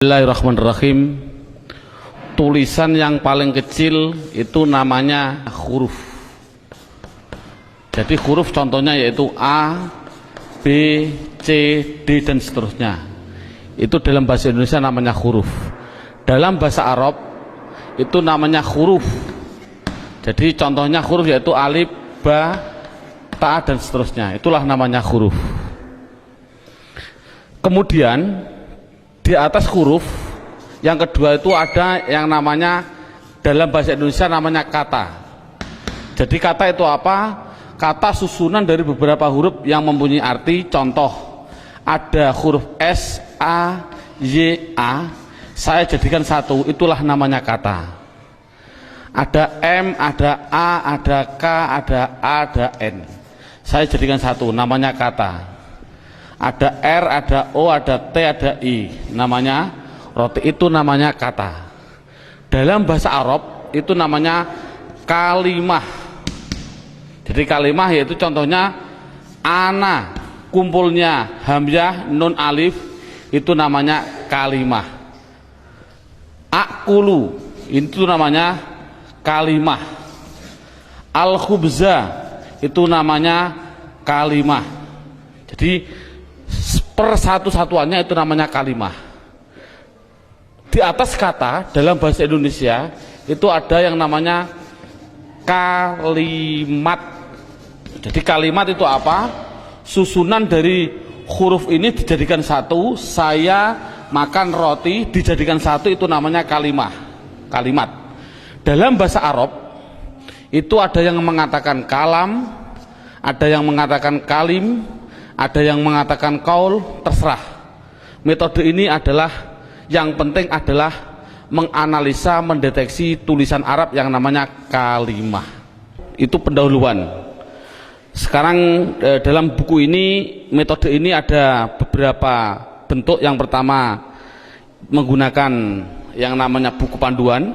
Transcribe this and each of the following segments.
Bismillahirrahmanirrahim. Tulisan yang paling kecil itu namanya huruf. Jadi huruf contohnya yaitu A, B, C, D dan seterusnya. Itu dalam bahasa Indonesia namanya huruf. Dalam bahasa Arab itu namanya huruf. Jadi contohnya huruf yaitu alif, ba, ta dan seterusnya. Itulah namanya huruf. Kemudian di atas huruf yang kedua itu ada yang namanya dalam bahasa Indonesia namanya kata. Jadi kata itu apa? Kata susunan dari beberapa huruf yang mempunyai arti. Contoh, ada huruf S, A, Y, A, saya jadikan satu, itulah namanya kata. Ada M, ada A, ada K, ada A, ada N, saya jadikan satu, namanya kata. Ada R, ada O, ada T, ada I, namanya roti, itu namanya kata. Dalam bahasa Arab itu namanya kalimah. Jadi kalimah yaitu contohnya ana, kumpulnya hamzah, nun, alif, itu namanya kalimah. Akulu, itu namanya kalimah. Al-khubza, itu namanya kalimah. Jadi persatu-satuannya itu namanya kalimah. Di atas kata dalam bahasa Indonesia itu ada yang namanya kalimat. Jadi kalimat itu apa? Susunan dari huruf ini dijadikan satu. Saya makan roti dijadikan satu, itu namanya kalimah. Kalimat. Dalam bahasa Arab itu ada yang mengatakan kalam, ada yang mengatakan kalim, ada yang mengatakan kaul, terserah. Metode ini adalah yang penting adalah menganalisa, mendeteksi tulisan Arab yang namanya kalimah. Itu pendahuluan. Sekarang dalam buku ini, metode ini ada beberapa bentuk. Yang pertama menggunakan yang namanya buku panduan,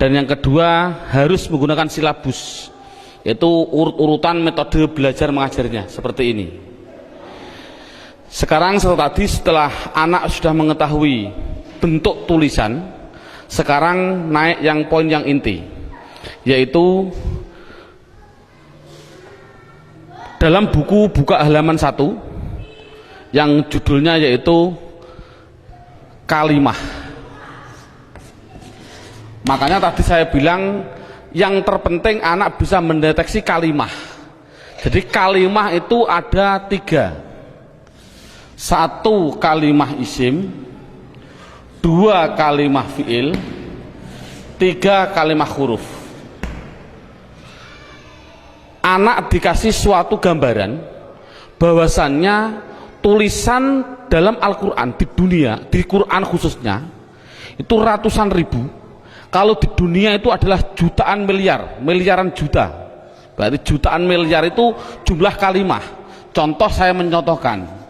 dan yang kedua harus menggunakan silabus, yaitu urut-urutan metode belajar mengajarnya seperti ini. Sekarang setelah anak sudah mengetahui bentuk tulisan, sekarang naik yang poin yang inti, yaitu dalam buku buka halaman 1 yang judulnya yaitu kalimah. Makanya tadi saya bilang yang terpenting anak bisa mendeteksi kalimah. Jadi kalimah itu ada 3. 1 kalimah isim, 2 kalimah fi'il, 3 kalimah huruf. Anak dikasih suatu gambaran bahwasannya tulisan dalam Al-Quran di dunia, di Quran khususnya, itu ratusan ribu. Kalau di dunia itu adalah jutaan miliar, miliaran juta. Berarti jutaan miliar itu jumlah kalimah. Contoh, saya mencontohkan.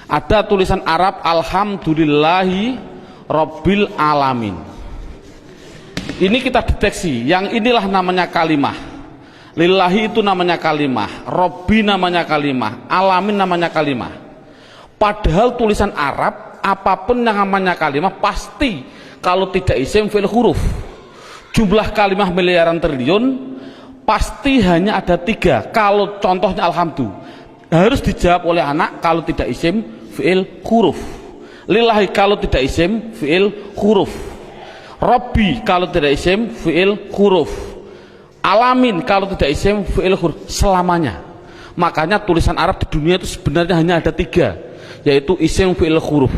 Ada tulisan Arab alhamdulillahi rabbil alamin. Ini kita deteksi, yang inilah namanya kalimah. Lillahi itu namanya kalimah, Rabbi namanya kalimah, alamin namanya kalimah. Padahal tulisan Arab apapun yang namanya kalimah pasti kalau tidak isim fi'il huruf. Jumlah kalimah miliaran triliun pasti hanya ada 3. Kalau contohnya alhamdulillah harus dijawab oleh anak kalau tidak isim fi'il huruf. Lillahi kalau tidak isim fi'il huruf. Rabbi kalau tidak isim fi'il huruf. Alamin kalau tidak isim fi'il huruf. Selamanya. Makanya tulisan Arab di dunia itu sebenarnya hanya ada 3, yaitu isim fi'il huruf.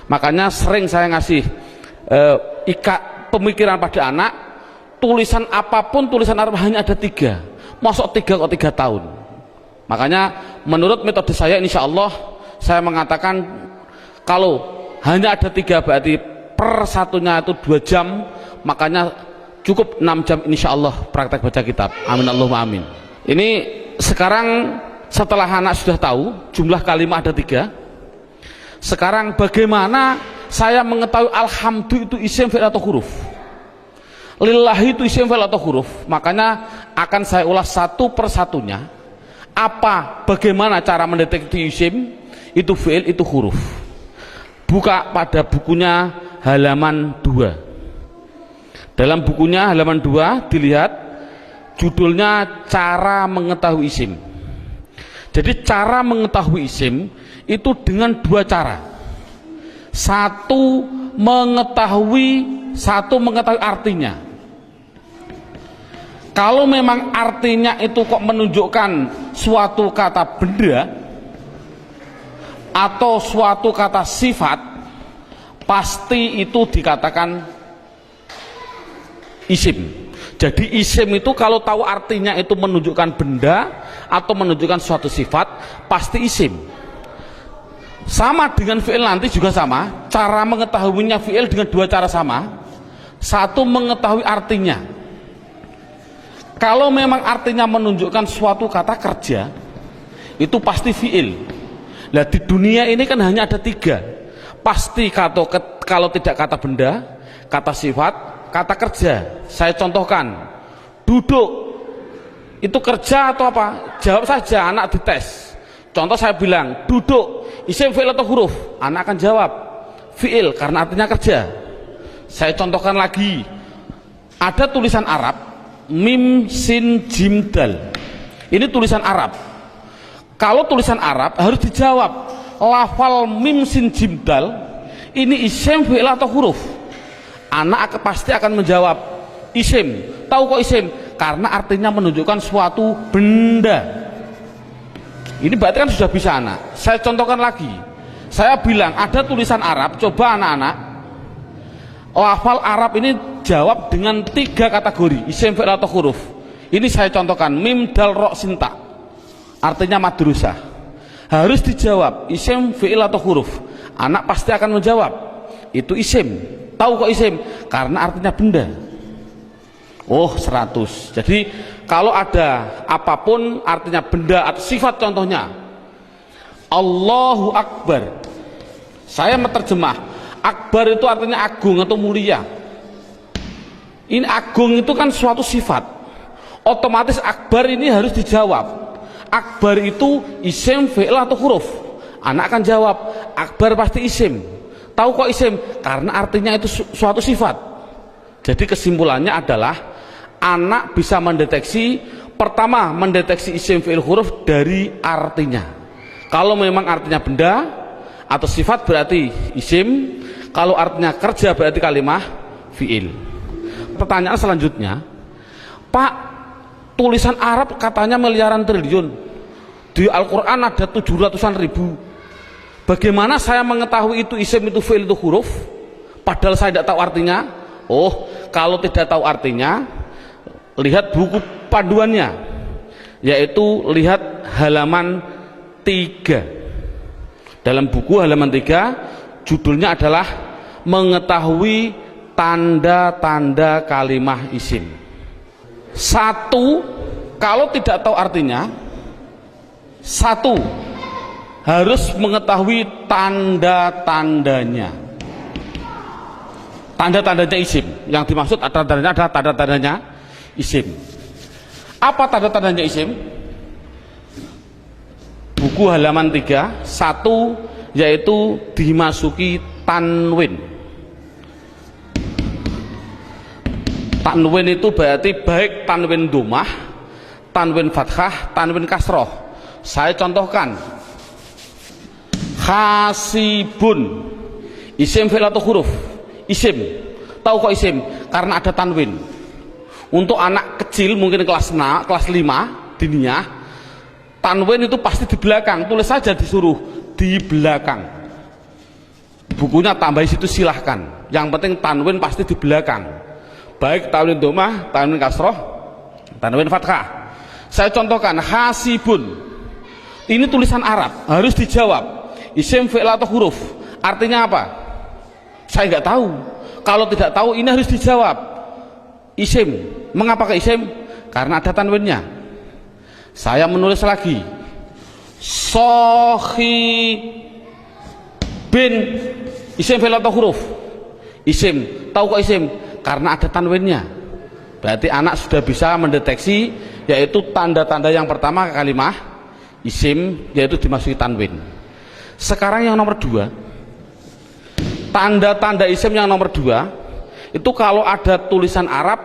Makanya sering saya ngasih pemikiran pada anak, tulisan apapun tulisan Arab hanya ada 3. Masuk 3 kok 3 tahun. Makanya menurut metode saya, insya Allah saya mengatakan kalau hanya ada 3 berarti per satunya itu 2 jam, makanya cukup 6 jam insya Allah praktek baca kitab. Amin Allahumma amin. Ini sekarang setelah anak sudah tahu jumlah kalimat ada 3, sekarang bagaimana saya mengetahui alhamdulillah itu isim fi'il atau huruf, lillahi itu isim fi'il atau huruf? Makanya akan saya ulas satu persatunya. Bagaimana cara mendeteksi isim itu fi'il itu huruf. Buka pada bukunya halaman 2. Dalam bukunya halaman 2 dilihat judulnya cara mengetahui isim. Jadi cara mengetahui isim itu dengan dua cara. Satu mengetahui artinya. Kalau memang artinya itu kok menunjukkan suatu kata benda atau suatu kata sifat, pasti itu dikatakan isim. Jadi isim itu kalau tahu artinya itu menunjukkan benda atau menunjukkan suatu sifat, pasti isim. Sama dengan fi'il nanti juga sama. Cara mengetahuinya fi'il dengan dua cara sama. Satu mengetahui artinya. Kalau memang artinya menunjukkan suatu kata kerja, itu pasti fi'il. Nah di dunia ini kan hanya ada 3. Pasti kalau tidak kata benda, kata sifat, kata kerja. Saya contohkan, duduk itu kerja atau apa? Jawab saja, anak dites. Contoh saya bilang, duduk, isim, fi'il atau huruf? Anak akan jawab, fi'il, karena artinya kerja. Saya contohkan lagi, ada tulisan Arab, mim, sin, jim, dal. Ini tulisan Arab. Kalau tulisan Arab harus dijawab, lafal mim, sin, jim, dal, ini isim, fi'il atau huruf? Anak pasti akan menjawab isim. Tahu kok isim? Karena artinya menunjukkan suatu benda. Ini berarti kan sudah bisa anak. Saya contohkan lagi. Saya bilang ada tulisan Arab, coba anak-anak lafal Arab ini jawab dengan 3 kategori, isim, fi'il atau huruf. Ini saya contohkan, mim, dal, ro, sin, ta. Artinya madrusah. Harus dijawab isim, fi'il atau huruf. Anak pasti akan menjawab itu isim. Tahu kok isim? Karena artinya benda. Oh, 100. Jadi kalau ada apapun artinya benda atau sifat, contohnya Allahu Akbar, saya menerjemah Akbar itu artinya agung atau mulia. Ini agung itu kan suatu sifat, otomatis Akbar ini harus dijawab. Akbar itu isim, fi'il atau huruf? Anak akan jawab Akbar pasti isim. Tahu kok isim? Karena artinya itu suatu sifat. Jadi kesimpulannya adalah anak bisa mendeteksi, pertama mendeteksi isim, fi'il, huruf dari artinya. Kalau memang artinya benda atau sifat berarti isim, kalau artinya kerja berarti kalimah fi'il. Pertanyaan selanjutnya, Pak, tulisan Arab katanya miliaran triliun, di Al-Quran ada 700-an ribu. Bagaimana saya mengetahui itu isim, itu fi'il, itu huruf, padahal saya tidak tahu artinya? Oh, kalau tidak tahu artinya, lihat buku panduannya, yaitu lihat halaman 3. Dalam buku halaman 3 judulnya adalah mengetahui tanda-tanda kalimah isim. 1, kalau tidak tahu artinya, 1 harus mengetahui tanda-tandanya. Tanda-tandanya isim. Yang dimaksud tanda-tandanya adalah tanda-tandanya isim. Apa tanda-tandanya isim? Buku halaman 3, 1 yaitu dimasuki tanwin. Tanwin itu berarti baik tanwin domah, tanwin fathah, tanwin kasroh. Saya contohkan, hasibun, isim, fi'il atau huruf? Isim. Tahu kok isim? Karena ada tanwin. Untuk anak kecil mungkin kelas 5 diniyah, tanwin itu pasti di belakang. Tulis saja disuruh di belakang. Bukunya tambah situ silahkan. Yang penting tanwin pasti di belakang. Baik tanwin domah, tanwin kasroh, tanwin fathah. Saya contohkan, hasibun. Ini tulisan Arab, harus dijawab isim, fi'il atau huruf? Artinya apa? Saya nggak tahu. Kalau tidak tahu ini harus dijawab isim. Mengapa ke isim? Karena ada tanwinnya. Saya menulis lagi, sohi bin, isim, fi'il atau huruf? Isim. Tahu kok isim? Karena ada tanwinnya. Berarti anak sudah bisa mendeteksi, yaitu tanda-tanda yang pertama kalimah isim, yaitu dimasuki tanwin. Sekarang yang nomor 2, Tanda-tanda isim yang nomor 2 itu kalau ada tulisan Arab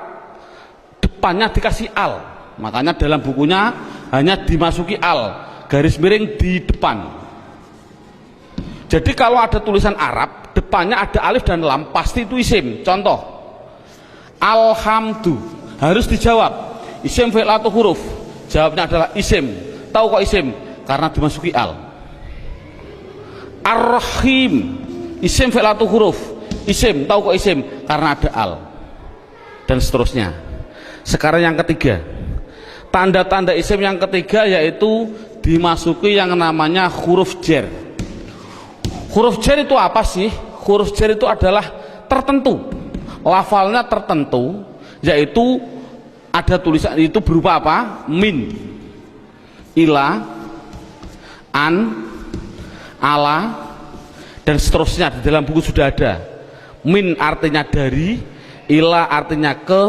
depannya dikasih al, makanya dalam bukunya hanya dimasuki al, garis miring di depan. Jadi kalau ada tulisan Arab depannya ada alif dan lam, pasti itu isim. Contoh, alhamdu, harus dijawab isim fi'il atau huruf. Jawabnya adalah isim. Tahu kok isim? Karena dimasuki al. Ar-Rahim, isim fi'il atau huruf. Isim. Tahu kok isim? Karena ada al. Dan seterusnya. Sekarang yang ketiga, tanda-tanda isim yang ketiga yaitu dimasuki yang namanya huruf jar. Huruf jar itu apa sih? Huruf jar itu adalah tertentu, lafalnya tertentu, yaitu ada tulisan itu berupa apa? Min, ila, an, ala, dan seterusnya. Di dalam buku sudah ada. Min artinya dari, ila artinya ke,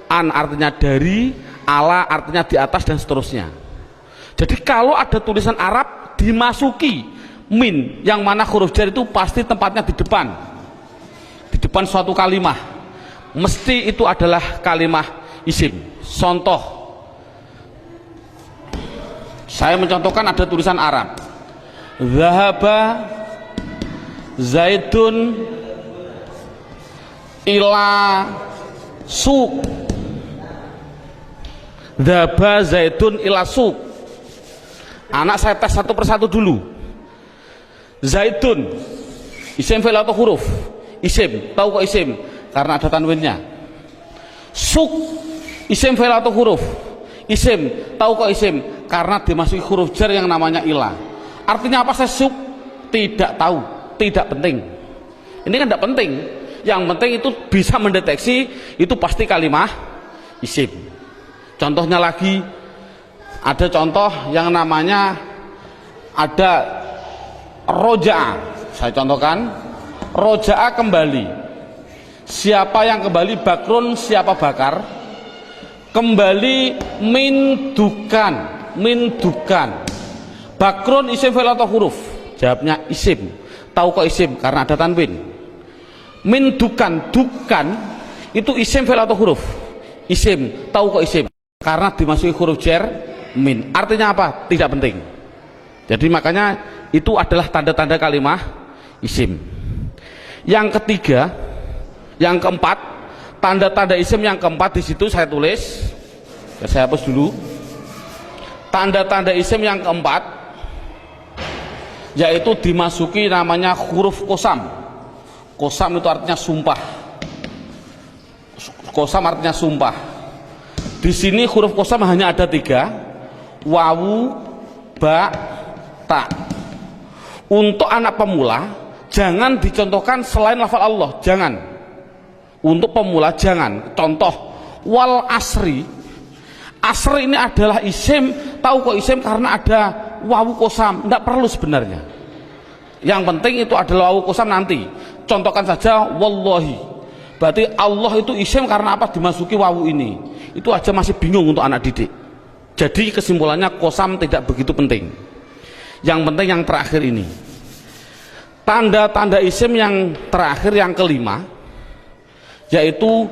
an artinya dari, ala artinya di atas, dan seterusnya. Jadi kalau ada tulisan Arab dimasuki min, yang mana huruf jar itu pasti tempatnya di depan suatu kalimah, mesti itu adalah kalimah isim. Contoh, saya mencontohkan ada tulisan Arab, zahaba zaidun ila suq, zahaba zaidun ila suq. Anak saya tes satu persatu dulu. Zaidun isim fi'il atau huruf? Isim. Tahu kok isim? Karena ada tanwinnya. Suq isim fi'il atau huruf? Isim. Tahu kok isim? Karena dimasuki huruf jar yang namanya ila. Artinya apa saya suq? Tidak tahu, tidak penting. Ini kan tidak penting. Yang penting itu bisa mendeteksi itu pasti kalimah isim. Contohnya lagi, ada contoh yang namanya ada roja'a. Saya contohkan, roja'a kembali. Siapa yang kembali? Bakrun, siapa bakar? Kembali min dukan, min dukan. Bakrun isim fi'il atau huruf? Jawabnya isim. Tahu kok isim? Karena ada tanwin. Min dukan, dukan itu isim fi'il atau huruf? Isim. Tahu kok isim? Karena dimasuki huruf jar min. Artinya apa? Tidak penting. Jadi makanya itu adalah tanda-tanda kalimah isim. Yang ketiga, yang keempat, tanda-tanda isim yang keempat di situ saya tulis. Saya hapus dulu. Tanda-tanda isim yang keempat yaitu dimasuki namanya huruf kosam. Kosam itu artinya sumpah. Kosam artinya sumpah. Di sini huruf kosam hanya ada 3, wawu, ba, ta. Untuk anak pemula jangan dicontohkan selain lafal Allah, jangan. Untuk pemula jangan. Contoh, wal asri. Asri ini adalah isim. Tahu kok isim? Karena ada wawu kosam. Tidak perlu sebenarnya. Yang penting itu adalah wawu kosam nanti. Contohkan saja wallahi. Berarti Allah itu isim karena apa? Dimasuki wawu ini. Itu aja masih bingung untuk anak didik. Jadi kesimpulannya kosam tidak begitu penting. Yang penting yang terakhir ini. Tanda-tanda isim yang terakhir yang kelima yaitu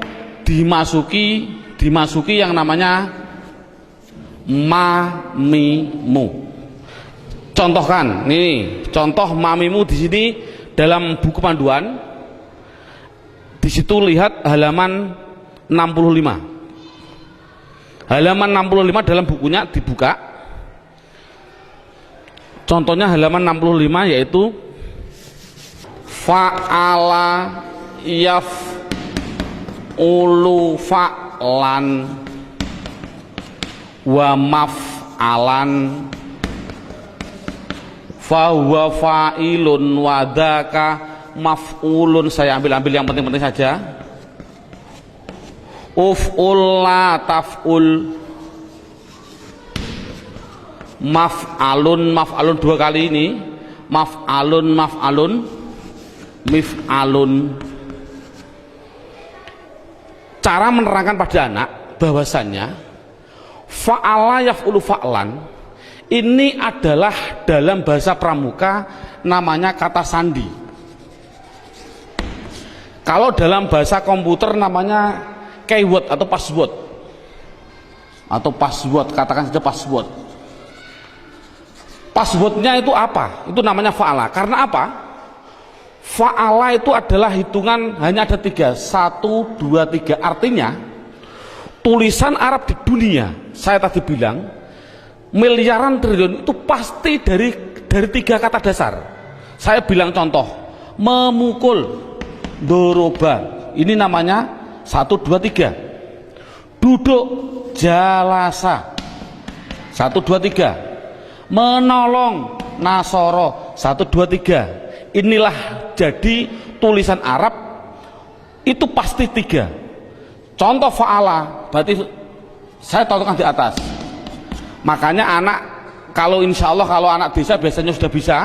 dimasuki yang namanya mamimu. Contohkan, nih contoh mamimu di sini dalam buku panduan. Di situ lihat halaman 65. Halaman 65 dalam bukunya dibuka. Contohnya halaman 65 yaitu fa'ala yaf'ulu fa'lan wa maf'alan fahuwa fa'ilun wa dzaka maf'ulun. Saya ambil yang penting-penting saja. Uf'ul la taf'ul, maf'alun 2 kali ini, maf'alun mif'alun. Cara menerangkan pada anak bahwasannya fa'ala yaf'ulu fa'lan ini adalah dalam bahasa pramuka namanya kata sandi. Kalau dalam bahasa komputer namanya keyword atau password. Atau password, katakan saja password. Passwordnya itu apa? Itu namanya fa'ala. Karena apa? Fa'ala itu adalah hitungan hanya ada 3, 1, 2, 3. Artinya tulisan Arab di dunia, saya tadi bilang miliaran triliun itu pasti dari 3 kata dasar. Saya bilang contoh, memukul, doroba, ini namanya 1, 2, 3. Duduk, jalasa, 1, 2, 3. Menolong, nasoro, 1, 2, 3. Inilah jadi tulisan Arab itu pasti 3. Contoh fa'ala berarti saya contohkan di atas. Makanya anak, kalau insya Allah kalau anak desa biasanya sudah bisa.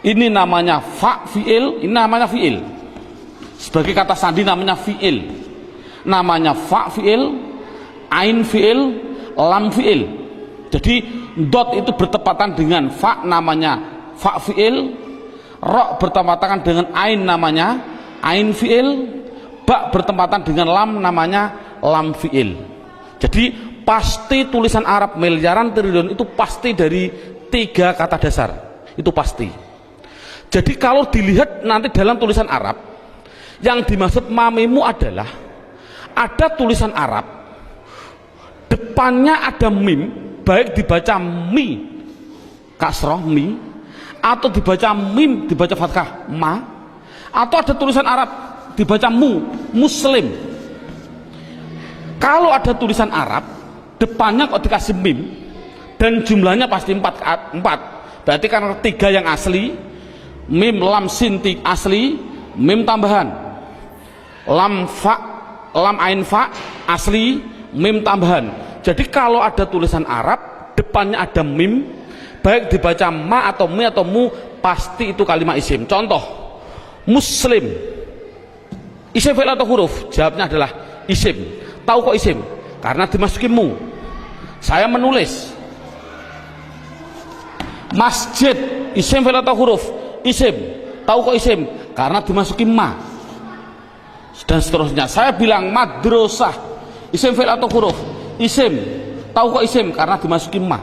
Ini namanya fa fi'il, ini namanya fi'il. Sebagai kata sandi namanya fi'il. Namanya fa fi'il, ain fi'il, lam fi'il. Jadi dot itu bertepatan dengan fa, namanya fa fi'il. Ro bertepatan dengan ain, namanya ain fi'il. Ba bertepatan dengan lam, namanya lam fi'il. Jadi pasti tulisan Arab miliaran triliun itu pasti dari 3 kata dasar. Itu pasti. Jadi kalau dilihat nanti dalam tulisan Arab, yang dimaksud mamimu adalah ada tulisan Arab, depannya ada mim, baik dibaca mi kasroh mi, atau dibaca mim dibaca fathah ma, atau ada tulisan Arab dibaca mu, muslim. Kalau ada tulisan Arab depannya kok dikasih mim dan jumlahnya pasti 4, berarti karena 3 yang asli, mim lam sin asli, mim tambahan, lam fa, lam ain fa asli, mim tambahan. Jadi kalau ada tulisan Arab depannya ada mim, baik dibaca ma atau mi atau mu, pasti itu kalimat isim. Contoh, muslim, isim fi'il atau huruf? Jawabnya adalah isim. Tahu kok isim? Karena dimasuki mu. Saya menulis. Masjid, isim fi'il atau huruf? Isim. Tahu kok isim? Karena dimasuki ma. Dan seterusnya. Saya bilang madrasah, isim fi'il atau huruf? Isim. Tahu kok isim? Karena dimasuki ma.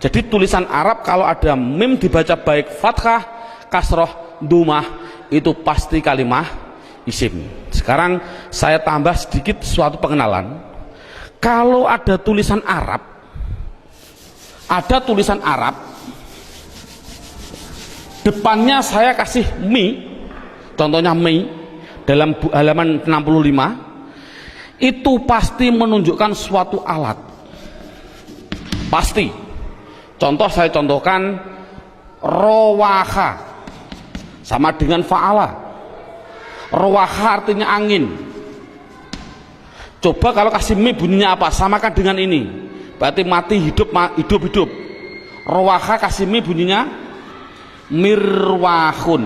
Jadi tulisan Arab kalau ada mim dibaca baik fathah, kasroh, dumah, itu pasti kalimah isim. Sekarang saya tambah sedikit suatu pengenalan. Kalau ada tulisan Arab, depannya saya kasih mi, contohnya mi dalam halaman 65, itu pasti menunjukkan suatu alat, pasti. Contoh saya contohkan, rowaha sama dengan fa'ala. Rowaha artinya angin. Coba kalau kasih mi bunyinya apa? Samakan dengan ini, berarti mati hidup, hidup. Rowaha kasih mi bunyinya mirwahun.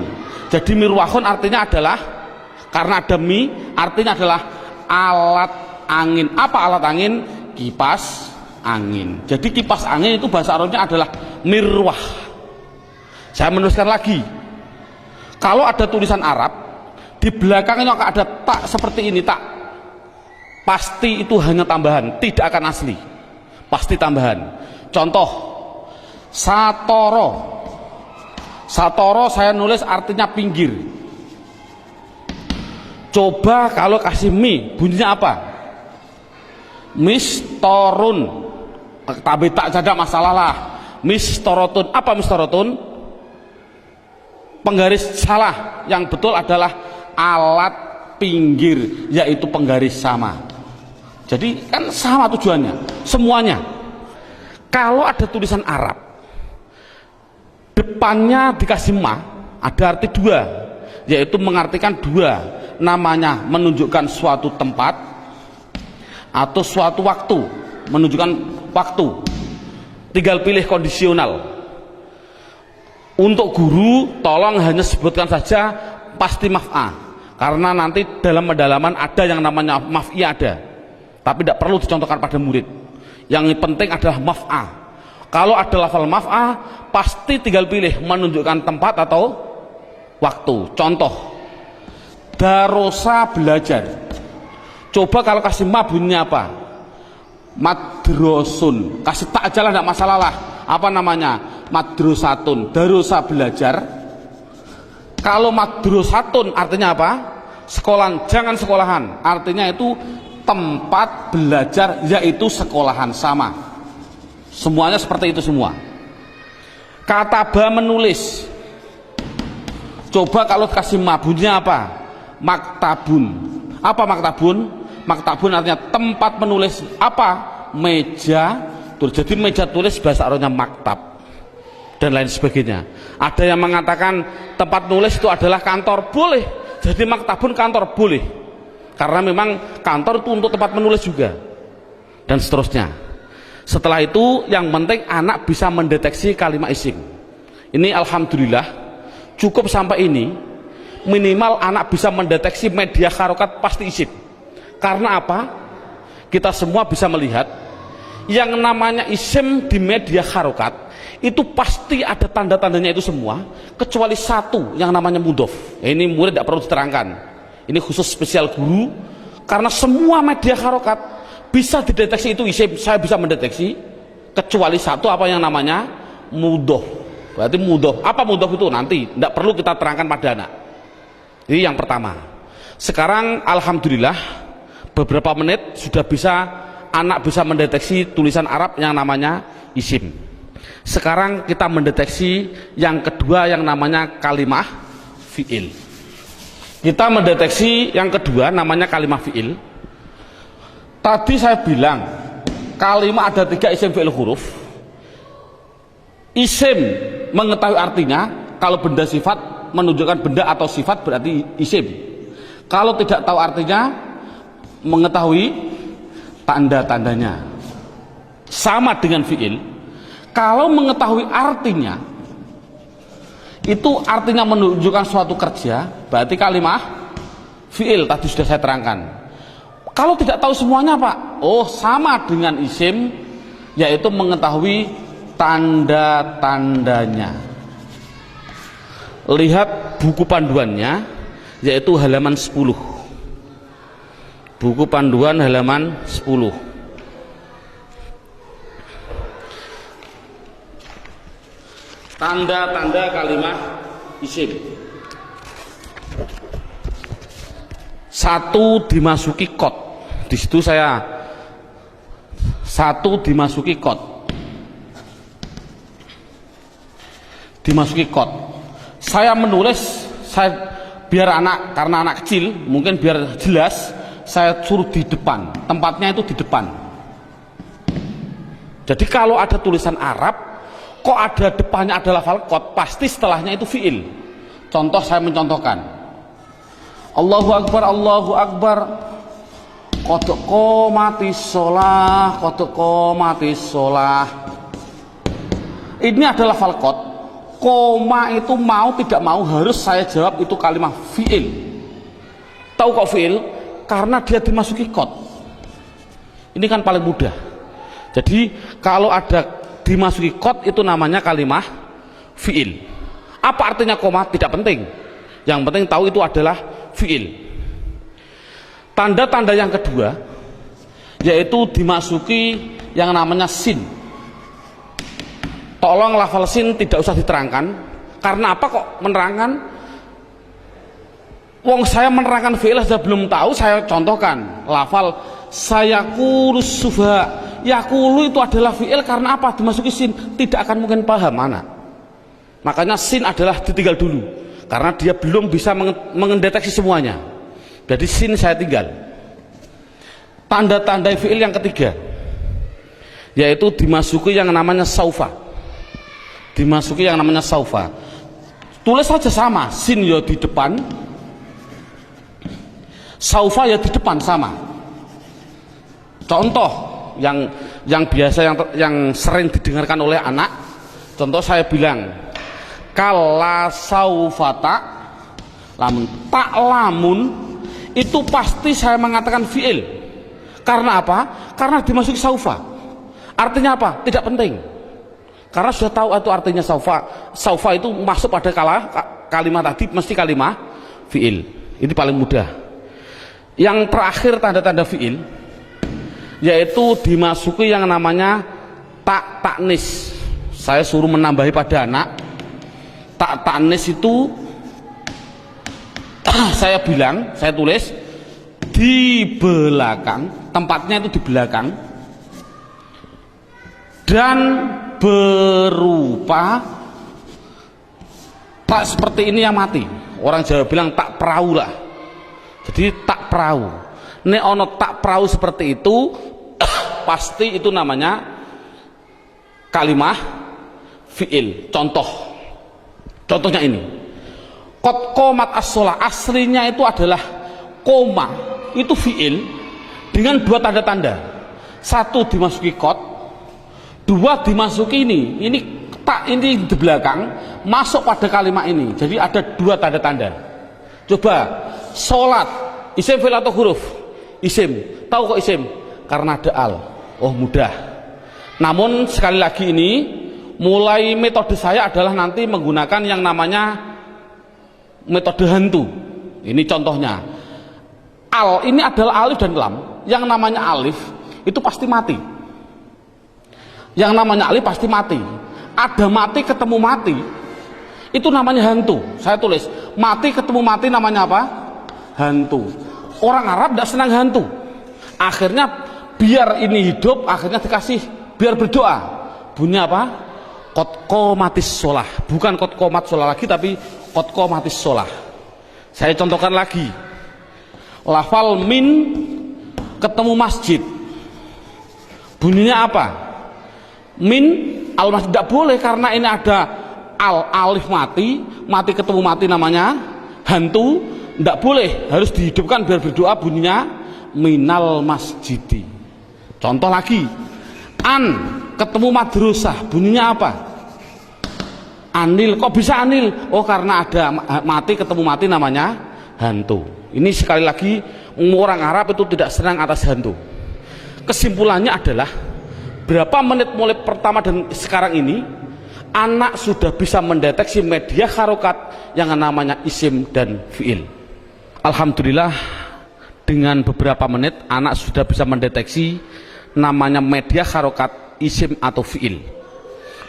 Jadi mirwahun artinya adalah, karena ada mi artinya adalah alat angin. Apa alat angin? Kipas angin. Jadi kipas angin itu bahasa Arabnya adalah mirwah. Saya menuliskan lagi, kalau ada tulisan Arab di belakangnya ada tak seperti ini, tak, pasti itu hanya tambahan, tidak akan asli, pasti tambahan. Contoh, satoro, satoro saya nulis artinya pinggir. Coba kalau kasih mi bunyinya apa? Mistorun, tapi tak ada masalah lah. Mistorotun, apa mistorotun? Penggaris salah, yang betul adalah alat pinggir, yaitu penggaris sama. Jadi kan sama tujuannya, semuanya. Kalau ada tulisan Arab depannya dikasih ma, ada arti 2, yaitu mengartikan 2, namanya menunjukkan suatu tempat atau suatu waktu, menunjukkan waktu. Tinggal pilih kondisional. Untuk guru tolong hanya sebutkan saja pasti maf'a, karena nanti dalam pendalaman ada yang namanya maf'i, ada, tapi tidak perlu dicontohkan pada murid. Yang penting adalah maf'a. Kalau ada lafal maf'a, pasti tinggal pilih menunjukkan tempat atau waktu. Contoh, Darosa belajar. Coba kalau kasih ma bunyinya apa? Madrosun. Kasih tak aja lah, tidak masalah lah. Apa namanya? Madrosatun. Darosa belajar. Kalau madrosatun artinya apa? Sekolahan, jangan sekolahan. Artinya itu tempat belajar, yaitu sekolahan, sama. Semuanya seperti itu semua. Kataba menulis. Coba kalau kasih ma bunyinya apa? Maktabun. Apa maktabun? Maktabun artinya tempat menulis. Apa? Meja tulis. Jadi meja tulis bahasa Arabnya maktab dan lain sebagainya. Ada yang mengatakan tempat nulis itu adalah kantor, boleh. Jadi maktabun kantor, boleh, karena memang kantor itu untuk tempat menulis juga, dan seterusnya. Setelah itu yang penting anak bisa mendeteksi kalimat isim. Ini alhamdulillah cukup sampai ini. Minimal anak bisa mendeteksi media harokat pasti isim. Karena apa? Kita semua bisa melihat yang namanya isim di media harokat itu pasti ada tanda-tandanya itu semua, kecuali satu yang namanya mudhof. Ini murid tidak perlu diterangkan, ini khusus spesial guru, karena semua media harokat bisa dideteksi itu isim. Saya bisa mendeteksi kecuali satu, apa yang namanya mudhof. Berarti mudhof. Apa mudhof itu nanti tidak perlu kita terangkan pada anak. Ini yang pertama. Sekarang alhamdulillah beberapa menit sudah bisa anak bisa mendeteksi tulisan Arab yang namanya isim. Sekarang kita mendeteksi yang kedua yang namanya kalimah fi'il. Kita mendeteksi yang kedua namanya kalimah fi'il. Tadi saya bilang kalimah ada 3 isim fi'il huruf. Isim mengetahui artinya, kalau benda sifat menunjukkan benda atau sifat berarti isim. Kalau tidak tahu artinya, mengetahui tanda-tandanya. Sama dengan fi'il. Kalau mengetahui artinya, itu artinya menunjukkan suatu kerja, berarti kalimah fi'il. Tadi sudah saya terangkan. Kalau tidak tahu semuanya Pak, oh sama dengan isim, yaitu mengetahui tanda-tandanya. Lihat buku panduannya, yaitu halaman 10. Buku panduan halaman 10. Tanda-tanda kalimat isim. 1 dimasuki kot. Di situ saya 1 dimasuki kot. Dimasuki kot. Saya menulis, biar anak, karena anak kecil mungkin biar jelas, saya suruh di depan, tempatnya itu di depan. Jadi kalau ada tulisan Arab kok ada depannya ada lafal kot, pasti setelahnya itu fi'il. Contoh, saya mencontohkan, Allahu Akbar, Allahu Akbar, qad qomatis sholah, qad qomatis sholah. Ini adalah lafal kot. Koma itu mau tidak mau harus saya jawab itu kalimat fi'il. Tahu kok fi'il? Karena dia dimasuki kot. Ini kan paling mudah. Jadi kalau ada dimasuki kot itu namanya kalimat fi'il. Apa artinya koma? Tidak penting. Yang penting tahu itu adalah fi'il. Tanda-tanda yang kedua yaitu dimasuki yang namanya sin. Tolong lafal sin tidak usah diterangkan. Karena apa kok menerangkan? Wong saya menerangkan fi'il saja belum tahu, saya contohkan lafal sayaqulu sufa. Yaqulu itu adalah fi'il, karena apa? Dimasuki sin, tidak akan mungkin paham anak. Makanya sin adalah ditinggal dulu, karena dia belum bisa mendeteksi semuanya. Jadi sin saya tinggal. Tanda-tanda fi'il yang ketiga yaitu dimasuki yang namanya saufa. Dimasuki yang namanya saufa. Tulis saja sama, sin ya di depan, saufa ya di depan, sama. Contoh yang biasa yang sering didengarkan oleh anak, contoh saya bilang kala saufata, lamun tak lamun, itu pasti saya mengatakan fi'il. Karena apa? Karena dimasuki saufa. Artinya apa? Tidak penting. Karena sudah tahu itu artinya saufa. Saufa itu masuk pada kalimat tadi mesti kalimat fi'il. Ini paling mudah. Yang terakhir tanda-tanda fiil yaitu dimasuki yang namanya taknis. Saya suruh menambahi pada anak. Taknis itu saya bilang, saya tulis di belakang, tempatnya itu di belakang, dan berupa tak seperti ini yang mati. Orang Jawa bilang tak perahu lah. Jadi tak perahu. Nek ono tak perahu seperti itu pasti itu namanya kalimah fiil. Contohnya ini. Qad qomat as-shalah, aslinya itu adalah koma, itu fiil dengan dua tanda-tanda. Satu dimasuki qad, dua dimasuki ini tak, ini di belakang masuk pada kalimat ini. Jadi ada dua tanda-tanda. Coba sholat, isim fi'il atau huruf? Isim. Tahu kok isim? Karena ada al. Oh mudah. Namun sekali lagi ini mulai metode saya adalah nanti menggunakan yang namanya metode hantu. Ini contohnya. Al ini adalah alif dan lam. Yang namanya alif itu pasti mati. Yang namanya alif pasti mati. Ada mati ketemu mati, itu namanya hantu. Saya tulis mati ketemu mati namanya apa? Hantu. Orang Arab tidak senang hantu. Akhirnya biar ini hidup, akhirnya dikasih biar berdoa. Bunyi apa? Qad qomatis shalah. Bukan qad qomat shalah lagi, tapi qad qomatis shalah. Saya contohkan lagi. Lafal min ketemu masjid. Bunyinya apa? Min al masjid, tidak boleh karena ini ada alif mati ketemu mati namanya hantu, tidak boleh, harus dihidupkan biar berdoa, bunyinya minal masjidi. Contoh lagi, an ketemu madrasah, bunyinya apa? Anil. Kok bisa anil? Oh karena ada mati ketemu mati namanya hantu. Ini sekali lagi orang Arab itu tidak senang atas hantu. Kesimpulannya adalah berapa menit mulai pertama dan sekarang ini anak sudah bisa mendeteksi media harokat yang namanya isim dan fiil. Alhamdulillah dengan beberapa menit anak sudah bisa mendeteksi namanya media harokat isim atau fiil.